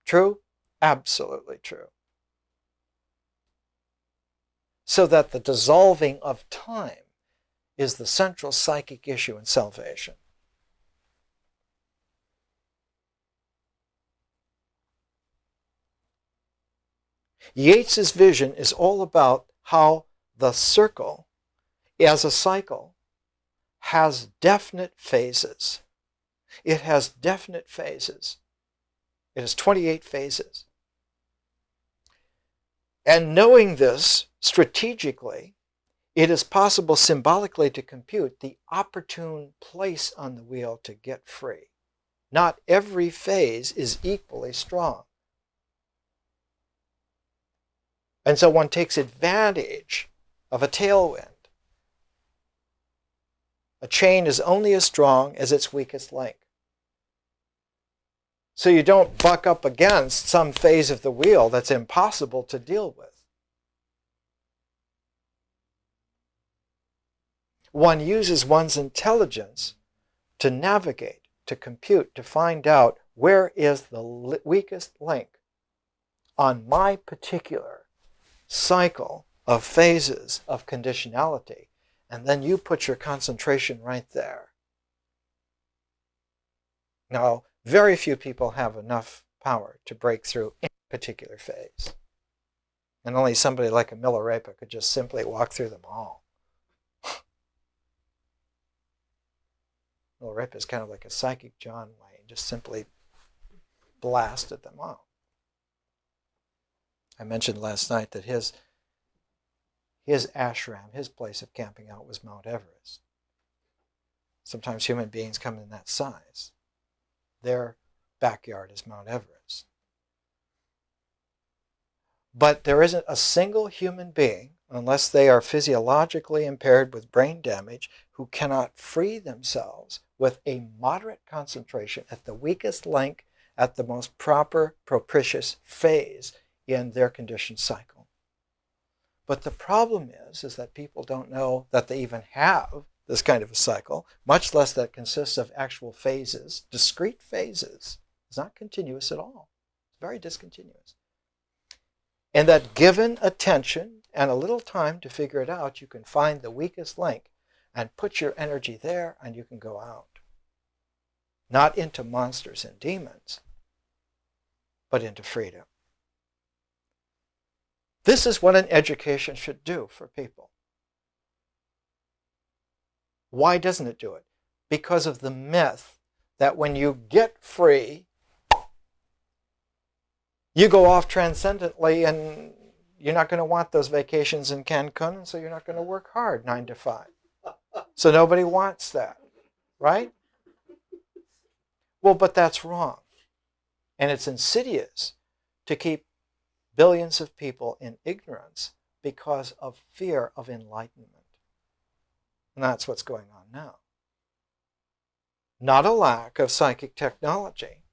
True? Absolutely true. So that the dissolving of time is the central psychic issue in salvation. Yeats's vision is all about how the circle, as a cycle, has definite phases. It has definite phases. It has 28 phases. And knowing this strategically, it is possible symbolically to compute the opportune place on the wheel to get free. Not every phase is equally strong. And so one takes advantage of a tailwind. A chain is only as strong as its weakest link. So you don't buck up against some phase of the wheel that's impossible to deal with. One uses one's intelligence to navigate, to compute, to find out where is the weakest link on my particular cycle of phases of conditionality, and then you put your concentration right there. Now, very few people have enough power to break through any particular phase. And only somebody like a Milarepa could just simply walk through them all. Milarepa is kind of like a psychic John Wayne, just simply blasted them all. I mentioned last night that his ashram, his place of camping out, was Mount Everest. Sometimes human beings come in that size. Their backyard is Mount Everest. But there isn't a single human being, unless they are physiologically impaired with brain damage, who cannot free themselves with a moderate concentration at the weakest link at the most proper, propitious phase in their conditioned cycle. But the problem is that people don't know that they even have this kind of a cycle, much less that it consists of actual phases, discrete phases. It's not continuous at all. It's very discontinuous. And that given attention and a little time to figure it out, you can find the weakest link and put your energy there, and you can go out. Not into monsters and demons, but into freedom. This is what an education should do for people. Why doesn't it do it? Because of the myth that when you get free, you go off transcendently and you're not going to want those vacations in Cancun, and so you're not going to work hard 9 to 5. So nobody wants that, right? Well, but that's wrong. And it's insidious to keep billions of people in ignorance because of fear of enlightenment. And that's what's going on now. Not a lack of psychic technology.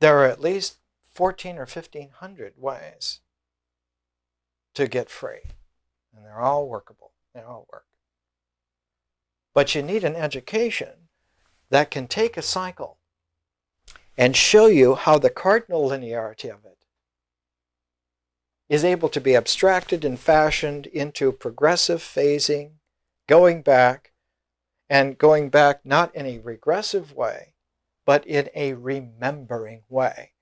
There are at least 14 or 1,500 ways to get free. And they're all workable. They all work. But you need an education that can take a cycle and show you how the cardinal linearity of it is able to be abstracted and fashioned into progressive phasing, going back, and going back not in a regressive way, but in a remembering way.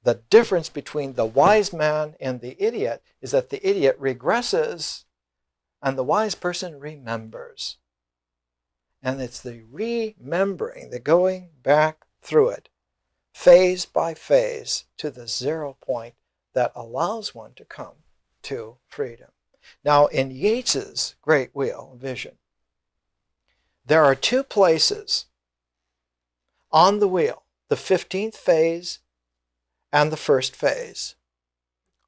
The difference between the wise man and the idiot is that the idiot regresses and the wise person remembers. And it's the remembering, the going back through it, phase by phase, to the 0 point that allows one to come to freedom. Now, in Yeats's Great Wheel Vision, there are 2 places on the wheel, the 15th phase and the first phase.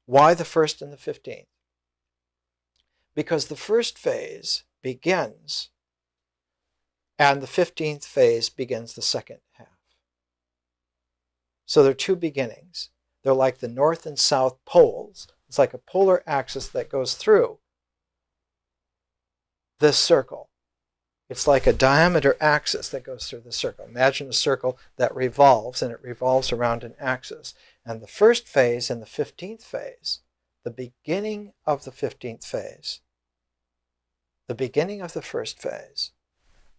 Why the first and the 15th? Because the first phase begins and the 15th phase begins the second half. So there are 2 beginnings. They're like the north and south poles. It's like a polar axis that goes through this circle. It's like a diameter axis that goes through the circle. Imagine a circle that revolves, and it revolves around an axis. And the first phase and the 15th phase, the beginning of the 15th phase, the beginning of the first phase,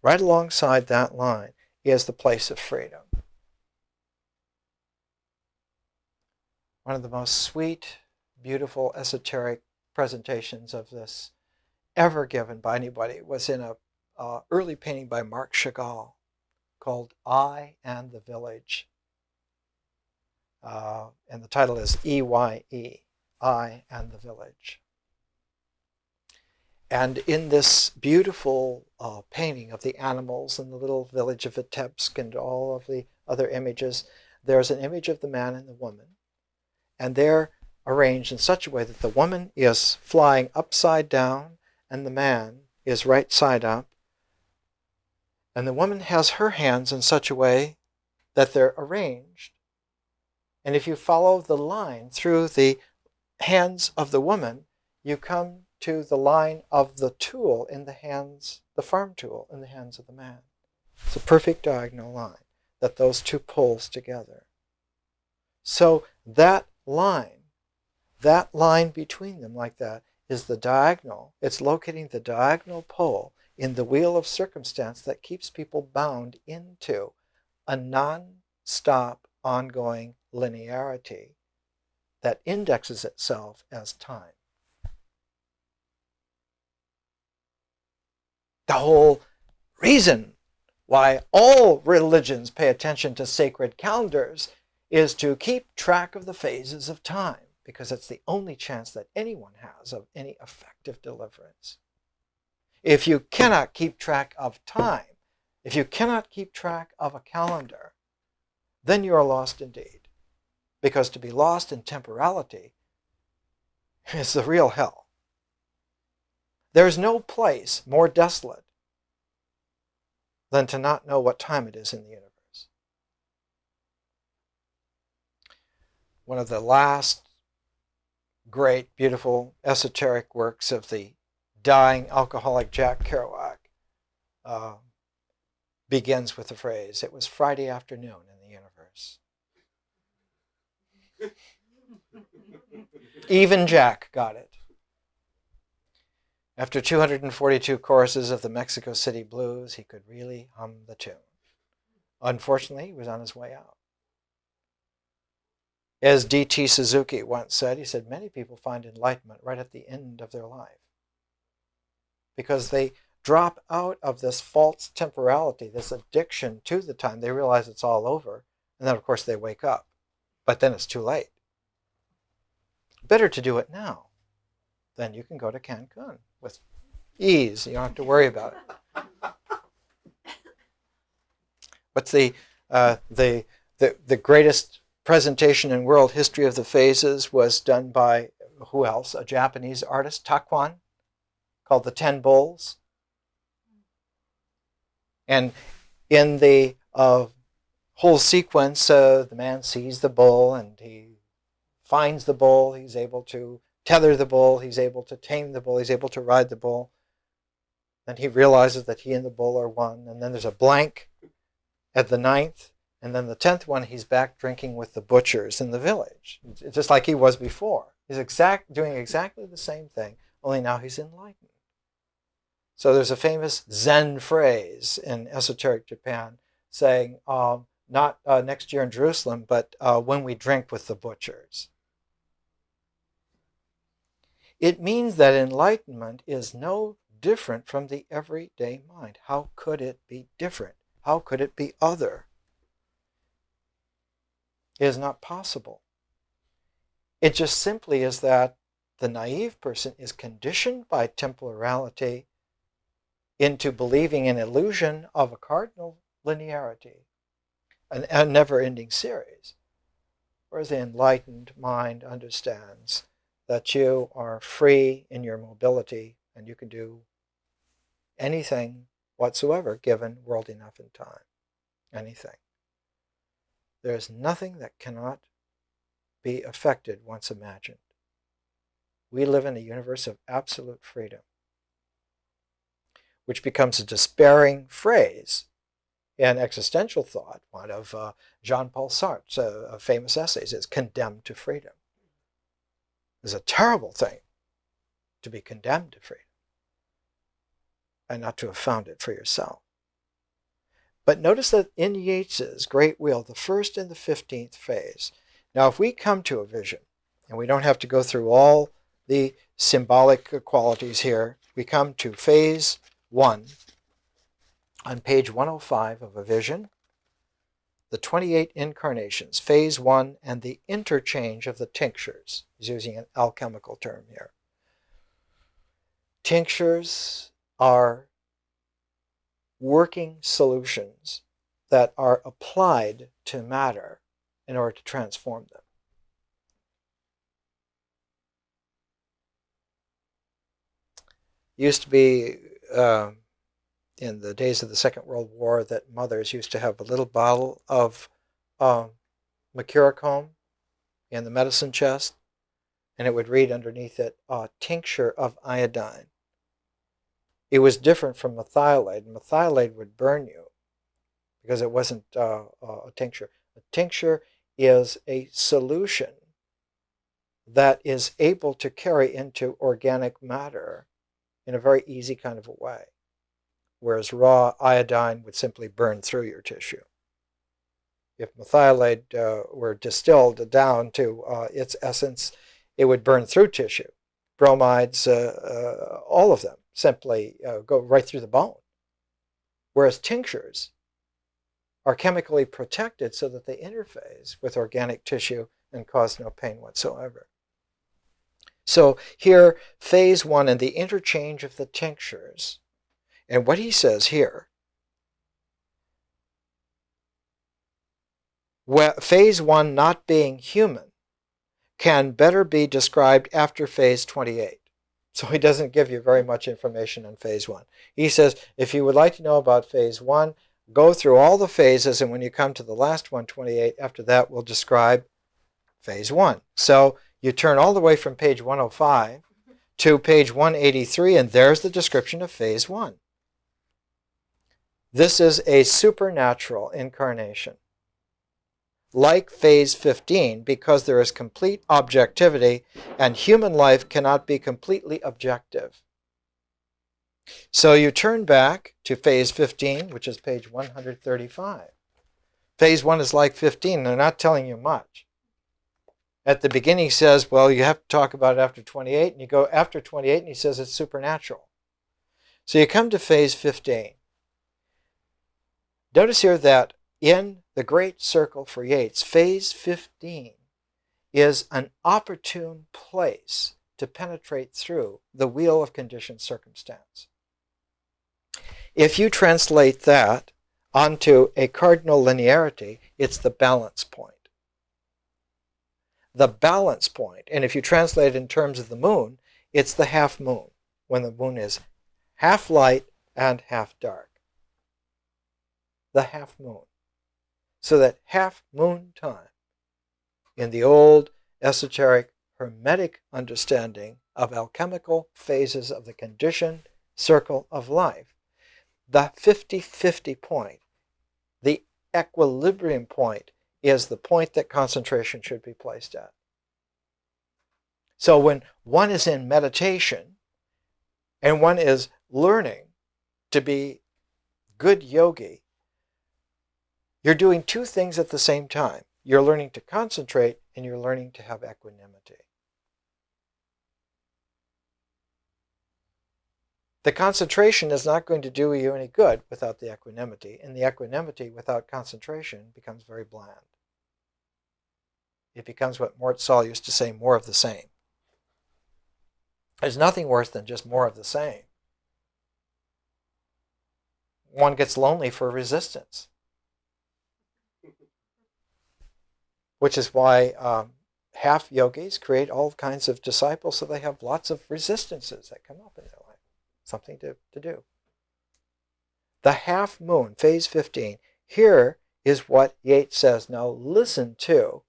right alongside that line is the place of freedom. One of the most sweet, beautiful, esoteric presentations of this ever given by anybody was in a early painting by Marc Chagall called I and the Village. And the title is EYE, I and the Village. And in this beautiful painting of the animals and the little village of Vitebsk and all of the other images, there's an image of the man and the woman. And they're arranged in such a way that the woman is flying upside down and the man is right side up. And the woman has her hands in such a way that they're arranged. And if you follow the line through the hands of the woman, you come to the line of the tool in the hands, the farm tool in the hands of the man. It's a perfect diagonal line that those 2 pulls together. So that line between them like that is the diagonal. It's locating the diagonal pole in the wheel of circumstance that keeps people bound into a non-stop, ongoing linearity that indexes itself as time. The whole reason why all religions pay attention to sacred calendars is to keep track of the phases of time, because it's the only chance that anyone has of any effective deliverance. If you cannot keep track of time, if you cannot keep track of a calendar, then you are lost indeed. Because to be lost in temporality is the real hell. There is no place more desolate than to not know what time it is in the universe. One of the last great, beautiful, esoteric works of the dying alcoholic Jack Kerouac begins with the phrase, "It was Friday afternoon in the universe." Even Jack got it. After 242 choruses of the Mexico City Blues, he could really hum the tune. Unfortunately, he was on his way out. As D.T. Suzuki once said, he said, many people find enlightenment right at the end of their life because they drop out of this false temporality, this addiction to the time. They realize it's all over, and then, of course, they wake up. But then it's too late. Better to do it now. Then you can go to Cancun with ease. You don't have to worry about it. What's the greatest presentation in world history of the phases was done by, who else? A Japanese artist, Takuan, called The 10 Bulls. And in the whole sequence, the man sees the bull and he finds the bull. He's able to tether the bull. He's able to tame the bull. He's able to ride the bull. Then he realizes that he and the bull are one. And then there's a blank at the 9th. And then the 10th one, he's back drinking with the butchers in the village, just like he was before. He's doing exactly the same thing, only now he's enlightened. So there's a famous Zen phrase in esoteric Japan saying, not next year in Jerusalem, but when we drink with the butchers. It means that enlightenment is no different from the everyday mind. How could it be different? How could it be other? It is not possible. It just simply is that the naive person is conditioned by temporality into believing an illusion of a cardinal linearity, a never-ending series, whereas the enlightened mind understands that you are free in your mobility and you can do anything whatsoever given world enough and time. Anything. There is nothing that cannot be affected once imagined. We live in a universe of absolute freedom, which becomes a despairing phrase in existential thought. One of Jean-Paul Sartre's famous essays is condemned to freedom. It's a terrible thing to be condemned to freedom and not to have found it for yourself. But notice that in Yeats's Great Wheel, the 1st and the 15th phase. Now, if we come to a vision, and we don't have to go through all the symbolic qualities here, we come to phase 1 on page 105 of a vision, the 28 incarnations, phase 1, and the interchange of the tinctures. He's using an alchemical term here. Tinctures are working solutions that are applied to matter in order to transform them. It used to be in the days of the Second World War that mothers used to have a little bottle of mercurochrome in the medicine chest, and it would read underneath it, tincture of iodine. It was different from methylate. Methylate would burn you because it wasn't a tincture. A tincture is a solution that is able to carry into organic matter in a very easy kind of a way, whereas raw iodine would simply burn through your tissue. If methylate were distilled down to its essence, it would burn through tissue. Bromides, all of them, simply go right through the bone. Whereas tinctures are chemically protected so that they interface with organic tissue and cause no pain whatsoever. So here, phase 1 and the interchange of the tinctures And what he says here, phase 1 not being human can better be described after phase 28. So he doesn't give you very much information on phase 1. He says, if you would like to know about phase 1, go through all the phases, and when you come to the last one, 28, after that we'll describe phase 1. So you turn all the way from page 105 to page 183, and there's the description of phase 1. This is a supernatural incarnation, like phase 15, because there is complete objectivity, and human life cannot be completely objective. So you turn back to phase 15, which is page 135. Phase 1 is like 15. They're not telling you much. At the beginning he says, well, you have to talk about it after 28, and you go after 28, and he says it's supernatural. So you come to phase 15. Notice here that in the great circle for Yeats, phase 15 is an opportune place to penetrate through the wheel of conditioned circumstance. If you translate that onto a cardinal linearity, it's the balance point. The balance point, and if you translate it in terms of the moon, it's the half moon, when the moon is half light and half dark. The half moon. So that half moon time, in the old esoteric hermetic understanding of alchemical phases of the conditioned circle of life, the 50-50 point, the equilibrium point, is the point that concentration should be placed at. So when one is in meditation and one is learning to be good yogi, you're doing two things at the same time. You're learning to concentrate and you're learning to have equanimity. The concentration is not going to do you any good without the equanimity, and the equanimity without concentration becomes very bland. It becomes what Mort Saul used to say, more of the same. There's nothing worse than just more of the same. One gets lonely for resistance, which is why half yogis create all kinds of disciples, so they have lots of resistances that come up in their life. Something to do. The half moon, phase 15, here is what Yeats says. Now listen to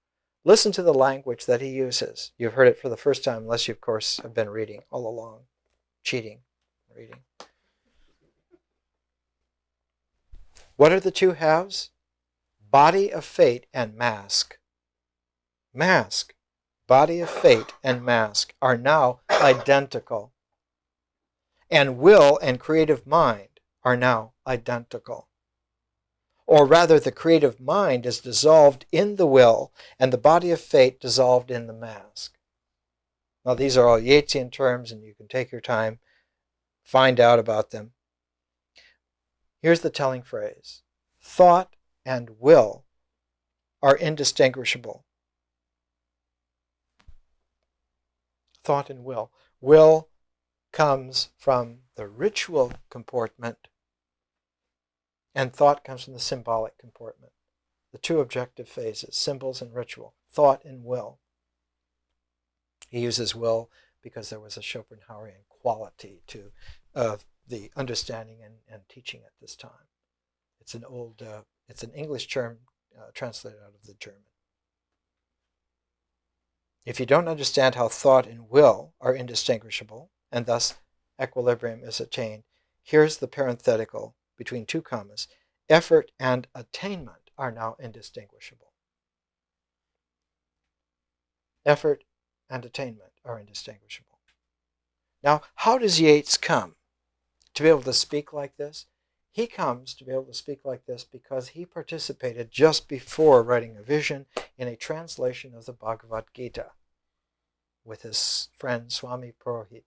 the language that he uses. You've heard it for the first time, unless you, of course, have been reading all along. Cheating, reading. What are the two halves? Body of fate and mask. Mask, body of fate and mask are now identical. And will and creative mind are now identical. Or rather, the creative mind is dissolved in the will, and the body of fate dissolved in the mask. Now, these are all Yeatsian terms, and you can take your time, find out about them. Here's the telling phrase. Thought and will are indistinguishable. Thought and will. Will comes from the ritual comportment, and thought comes from the symbolic comportment. The two objective phases, symbols and ritual, thought and will. He uses will because there was a Schopenhauerian quality to the understanding and teaching at this time. It's an English term translated out of the German. If you don't understand how thought and will are indistinguishable, and thus equilibrium is attained, here's the parenthetical between two commas. Effort and attainment are now indistinguishable. Effort and attainment are indistinguishable. Now, how does Yeats come to be able to speak like this? He comes to be able to speak like this because he participated just before writing a vision in a translation of the Bhagavad Gita with his friend Swami Purohit.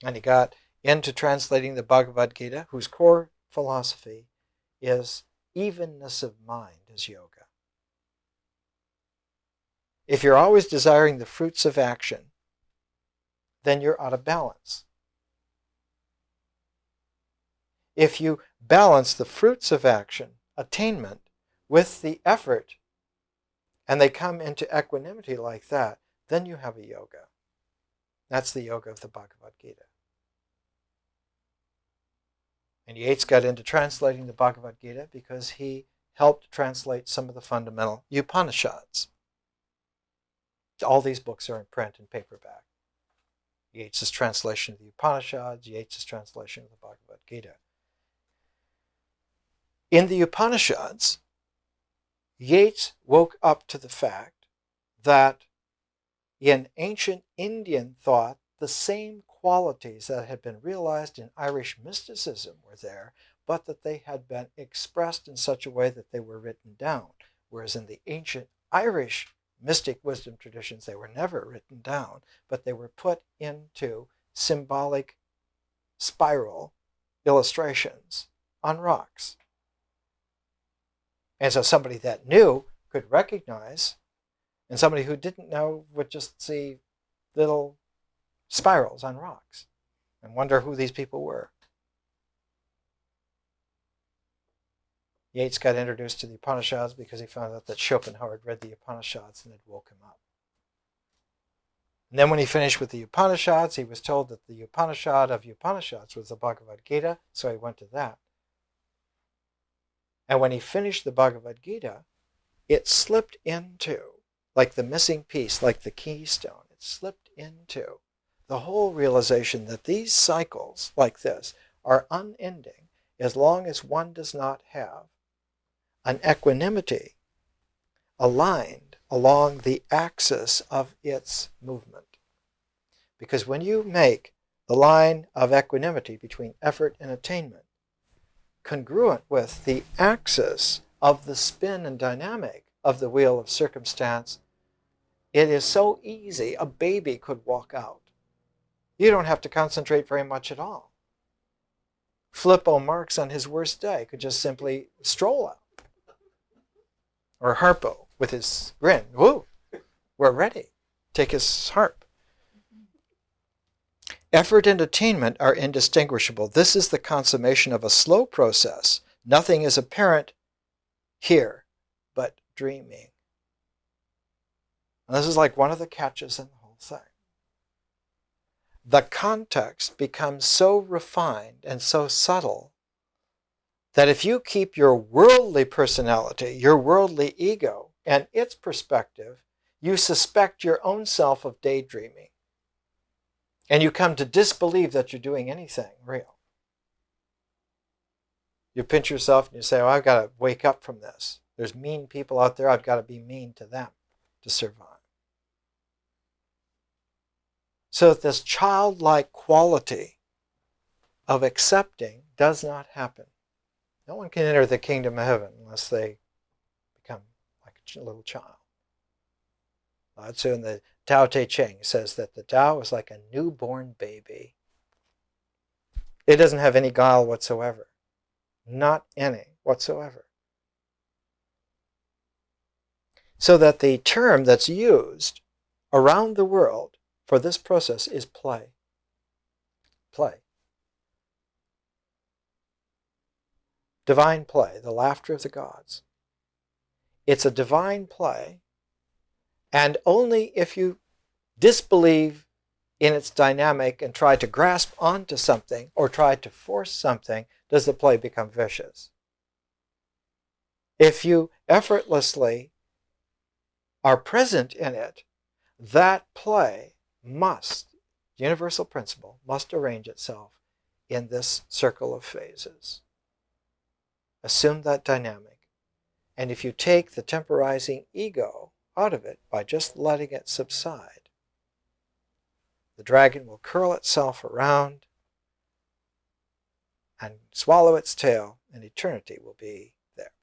And he got into translating the Bhagavad Gita, whose core philosophy is evenness of mind as yoga. If you're always desiring the fruits of action, then you're out of balance. If you balance the fruits of action, attainment, with the effort, and they come into equanimity like that, then you have a yoga. That's the yoga of the Bhagavad Gita. And Yeats got into translating the Bhagavad Gita because he helped translate some of the fundamental Upanishads. All these books are in print and paperback. Yeats' translation of the Upanishads, Yeats' translation of the Bhagavad Gita. In the Upanishads, Yeats woke up to the fact that in ancient Indian thought, the same qualities that had been realized in Irish mysticism were there, but that they had been expressed in such a way that they were written down. Whereas in the ancient Irish mystic wisdom traditions, they were never written down, but they were put into symbolic spiral illustrations on rocks. And so somebody that knew could recognize, and somebody who didn't know would just see little spirals on rocks and wonder who these people were. Yeats got introduced to the Upanishads because he found out that Schopenhauer had read the Upanishads and it woke him up. And then when he finished with the Upanishads, he was told that the Upanishad of Upanishads was the Bhagavad Gita, so he went to that. And when he finished the Bhagavad Gita, it slipped into, like the missing piece, like the keystone, it slipped into the whole realization that these cycles like this are unending as long as one does not have an equanimity aligned along the axis of its movement. Because when you make the line of equanimity between effort and attainment congruent with the axis of the spin and dynamic of the wheel of circumstance, it is so easy a baby could walk out. You don't have to concentrate very much at all. Flippo Marx on his worst day could just simply stroll out. Or Harpo with his grin. Woo, we're ready. Take his harp. Effort and attainment are indistinguishable. This is the consummation of a slow process. Nothing is apparent here but dreaming. And this is like one of the catches in the whole thing. The context becomes so refined and so subtle that if you keep your worldly personality, your worldly ego, and its perspective, you suspect your own self of daydreaming. And you come to disbelieve that you're doing anything real. You pinch yourself and you say, oh, I've got to wake up from this. There's mean people out there. I've got to be mean to them to survive. So this childlike quality of accepting does not happen. No one can enter the kingdom of heaven unless they become like a little child. Lao Tzu in the Tao Te Ching says that the Tao is like a newborn baby. It doesn't have any guile whatsoever. Not any whatsoever. So that the term that's used around the world for this process is play. Play. Divine play, the laughter of the gods. It's a divine play, and only if you disbelieve in its dynamic and try to grasp onto something or try to force something does the play become vicious. If you effortlessly are present in it, that play must, universal principle, must arrange itself in this circle of phases. Assume that dynamic. And if you take the temporizing ego out of it by just letting it subside, the dragon will curl itself around and swallow its tail, and eternity will be there.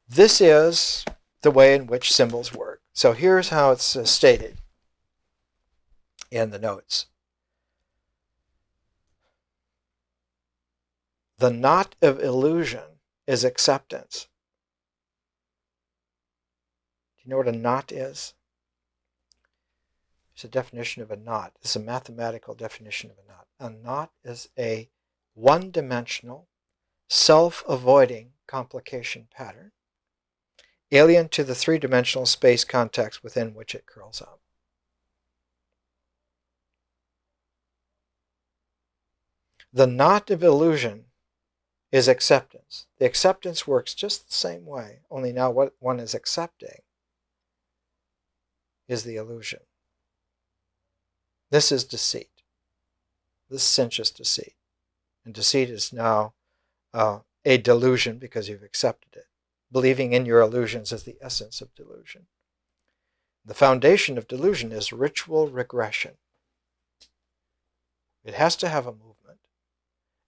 This is the way in which symbols work. So here's how it's stated in the notes. The knot of illusion is acceptance. Do you know what a knot is? It's a definition of a knot. It's a mathematical definition of a knot. A knot is a one-dimensional, self-avoiding complication pattern, alien to the three-dimensional space context within which it curls up. The knot of illusion is acceptance. The acceptance works just the same way, only now what one is accepting is the illusion. This is deceit. This cinches deceit. And deceit is now a delusion because you've accepted it. Believing in your illusions is the essence of delusion. The foundation of delusion is ritual regression. It has to have a movement.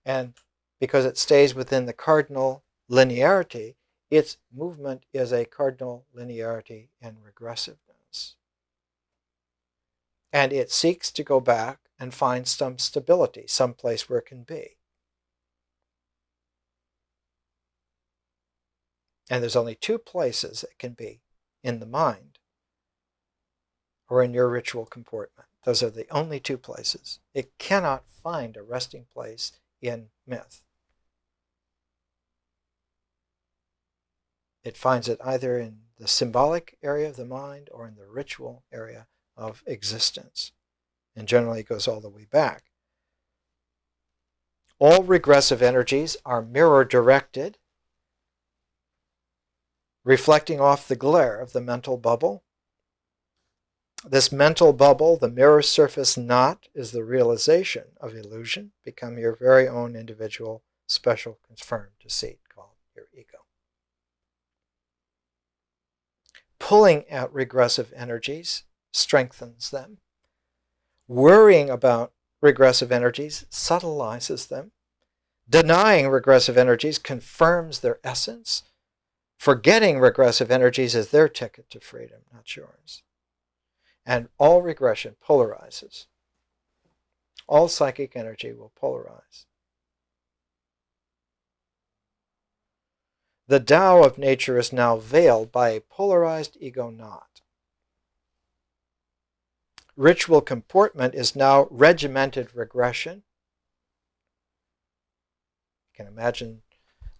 And because it stays within the cardinal linearity, its movement is a cardinal linearity in regressiveness. And it seeks to go back and find some stability, some place where it can be. And there's only two places it can be, in the mind or in your ritual comportment. Those are the only two places. It cannot find a resting place in myth. It finds it either in the symbolic area of the mind or in the ritual area of existence. And generally it goes all the way back. All regressive energies are mirror-directed, reflecting off the glare of the mental bubble. This mental bubble, the mirror surface knot, is the realization of illusion. Become your very own individual, special, confirmed deceit called your ego. Pulling at regressive energies strengthens them. Worrying about regressive energies subtilizes them. Denying regressive energies confirms their essence. Forgetting regressive energies is their ticket to freedom, not yours. And all regression polarizes. All psychic energy will polarize. The Tao of nature is now veiled by a polarized ego knot. Ritual comportment is now regimented regression. You can imagine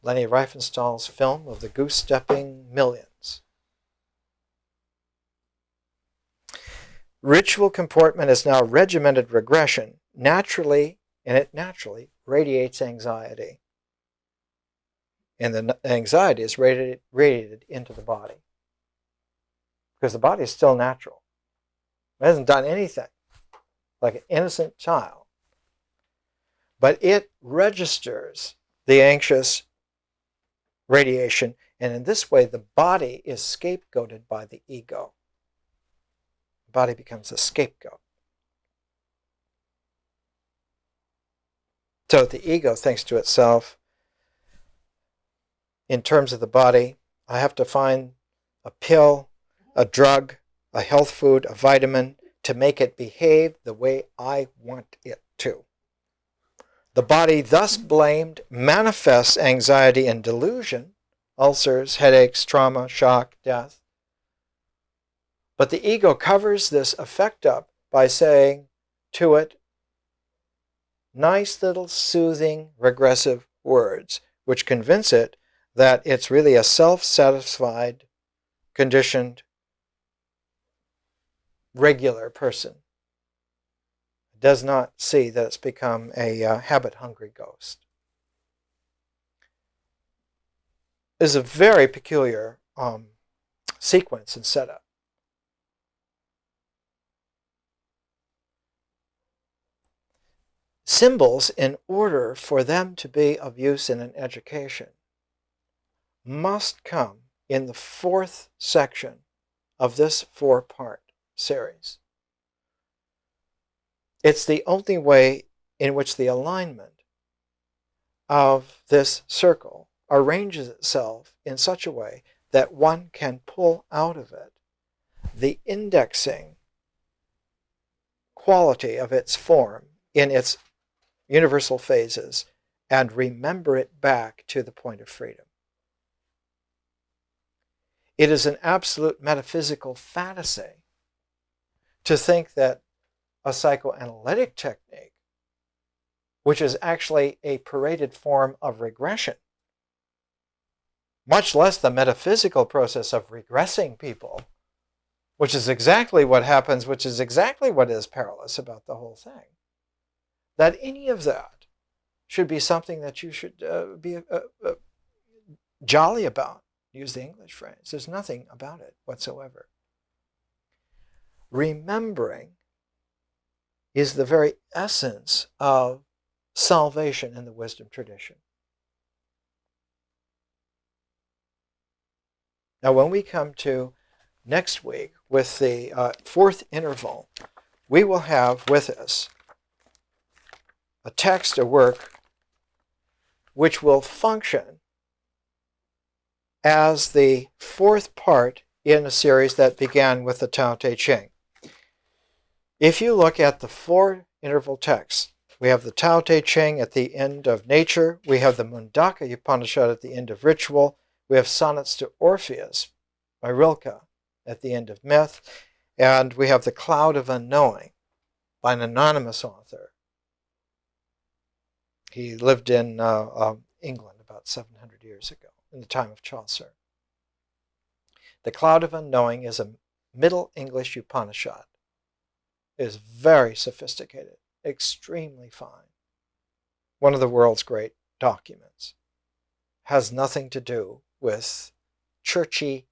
Leni Riefenstahl's film of the goose-stepping millions. Ritual comportment is now regimented regression, naturally, and it naturally radiates anxiety. And the anxiety is radiated into the body. Because the body is still natural. It hasn't done anything, like an innocent child. But it registers the anxious radiation, and in this way the body is scapegoated by the ego. The body becomes a scapegoat. So the ego thinks to itself, in terms of the body, I have to find a pill, a drug, a health food, a vitamin to make it behave the way I want it to. The body, thus blamed, manifests anxiety and delusion, ulcers, headaches, trauma, shock, death. But the ego covers this effect up by saying to it nice little soothing regressive words, which convince it that it's really a self-satisfied, conditioned, regular person. It does not see that it's become a habit-hungry ghost. This is a very peculiar sequence and setup. Symbols, in order for them to be of use in an education, must come in the fourth section of this four-part series. It's the only way in which the alignment of this circle arranges itself in such a way that one can pull out of it the indexing quality of its form in its universal phases and remember it back to the point of freedom. It is an absolute metaphysical fantasy to think that a psychoanalytic technique which is actually a paraded form of regression, much less the metaphysical process of regressing people, which is exactly what happens, which is exactly what is perilous about the whole thing. That any of that should be something that you should be jolly about. Use the English phrase. There's nothing about it whatsoever. Remembering is the very essence of salvation in the wisdom tradition. Now, when we come to next week with the fourth interval, we will have with us a text, a work, which will function as the fourth part in a series that began with the Tao Te Ching. If you look at the four interval texts, we have the Tao Te Ching at the end of nature, we have the Mundaka Upanishad at the end of ritual, we have Sonnets to Orpheus by Rilke at the end of myth, and we have The Cloud of Unknowing by an anonymous author. He lived in England about 700 years ago, in the time of Chaucer. The Cloud of Unknowing is a Middle English Upanishad. It is very sophisticated, extremely fine. One of the world's great documents. Has nothing to do with churchy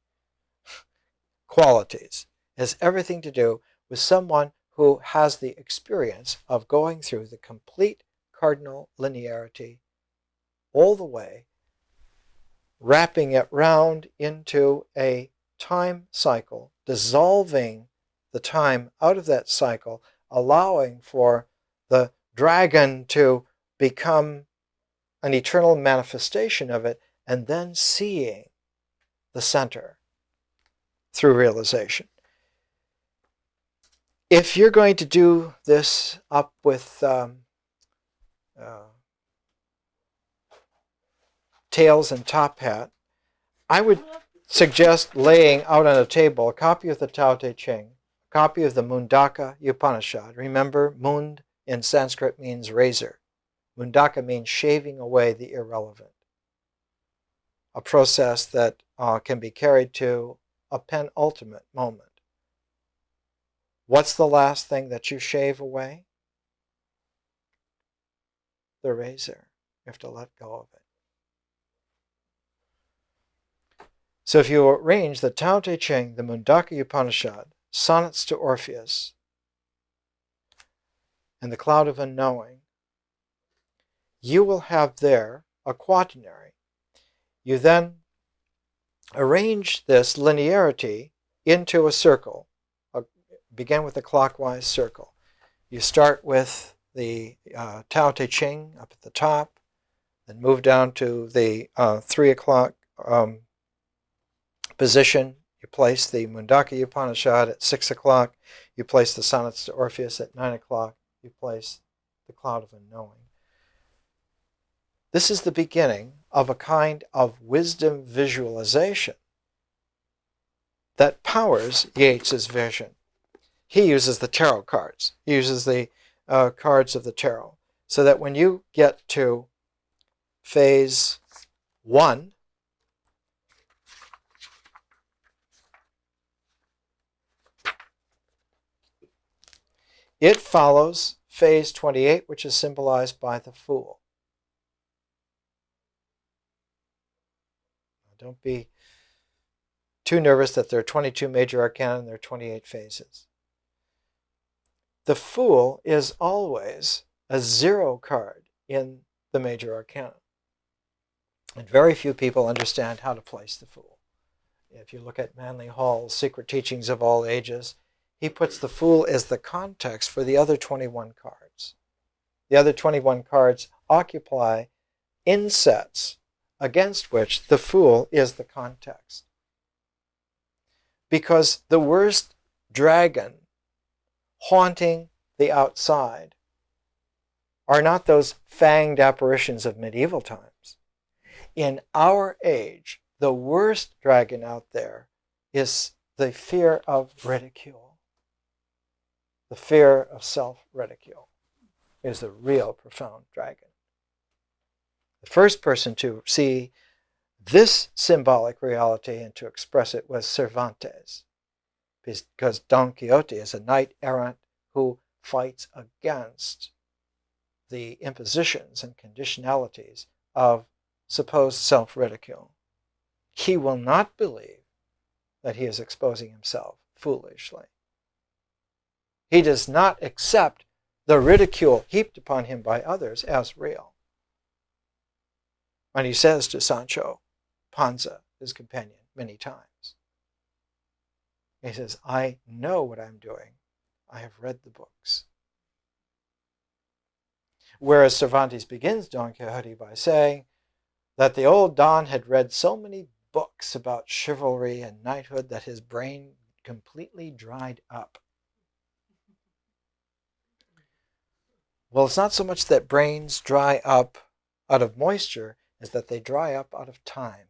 qualities. It has everything to do with someone who has the experience of going through the complete cardinal linearity all the way, wrapping it round into a time cycle, dissolving the time out of that cycle, allowing for the dragon to become an eternal manifestation of it, and then seeing the center through realization. If you're going to do this up with tails and top hat, I would suggest laying out on a table a copy of the Tao Te Ching, a copy of the Mundaka Upanishad. Remember, Mund in Sanskrit means razor. Mundaka means shaving away the irrelevant. A process that can be carried to a penultimate moment. What's the last thing that you shave away? The razor. You have to let go of it. So if you arrange the Tao Te Ching, the Mundaka Upanishad, Sonnets to Orpheus, and the Cloud of Unknowing, you will have there a quaternary. You then arrange this linearity into a circle. Begin with a clockwise circle. You start with the Tao Te Ching up at the top, then move down to the 3 o'clock position. You place the Mundaka Upanishad at 6 o'clock. You place the Sonnets to Orpheus at 9 o'clock. You place the Cloud of Unknowing. This is the beginning of a kind of wisdom visualization that powers Yeats's vision. He uses the tarot cards. He uses the cards of the tarot. So that when you get to phase 1, it follows phase 28, which is symbolized by the Fool. Don't be too nervous that there are 22 major arcana and there are 28 phases. The Fool is always a 0 card in the major arcana. And very few people understand how to place the Fool. If you look at Manly Hall's Secret Teachings of All Ages, he puts the Fool as the context for the other 21 cards. The other 21 cards occupy insets against which the Fool is the context. Because the worst dragon haunting the outside are not those fanged apparitions of medieval times. In our age, the worst dragon out there is the fear of ridicule, the fear of self-ridicule. is the real profound dragon. The first person to see this symbolic reality and to express it was Cervantes, because Don Quixote is a knight-errant who fights against the impositions and conditionalities of supposed self-ridicule. He will not believe that he is exposing himself foolishly. He does not accept the ridicule heaped upon him by others as real. And he says to Sancho Panza, his companion, many times, he says, I know what I'm doing. I have read the books. Whereas Cervantes begins Don Quixote by saying that the old Don had read so many books about chivalry and knighthood that his brain completely dried up. Well, it's not so much that brains dry up out of moisture as that they dry up out of time.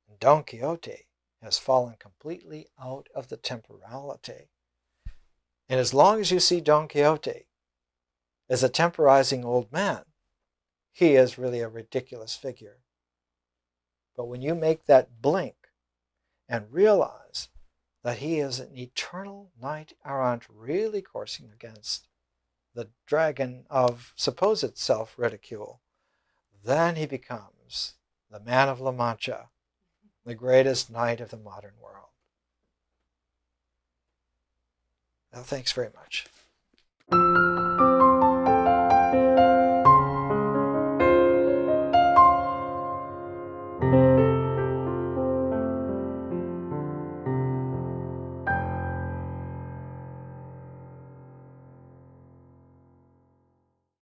And Don Quixote has fallen completely out of the temporality. And as long as you see Don Quixote as a temporizing old man, he is really a ridiculous figure. But when you make that blink and realize that he is an eternal knight-errant really coursing against the dragon of supposed self-ridicule, then he becomes the man of La Mancha, the greatest knight of the modern world. Well, thanks very much.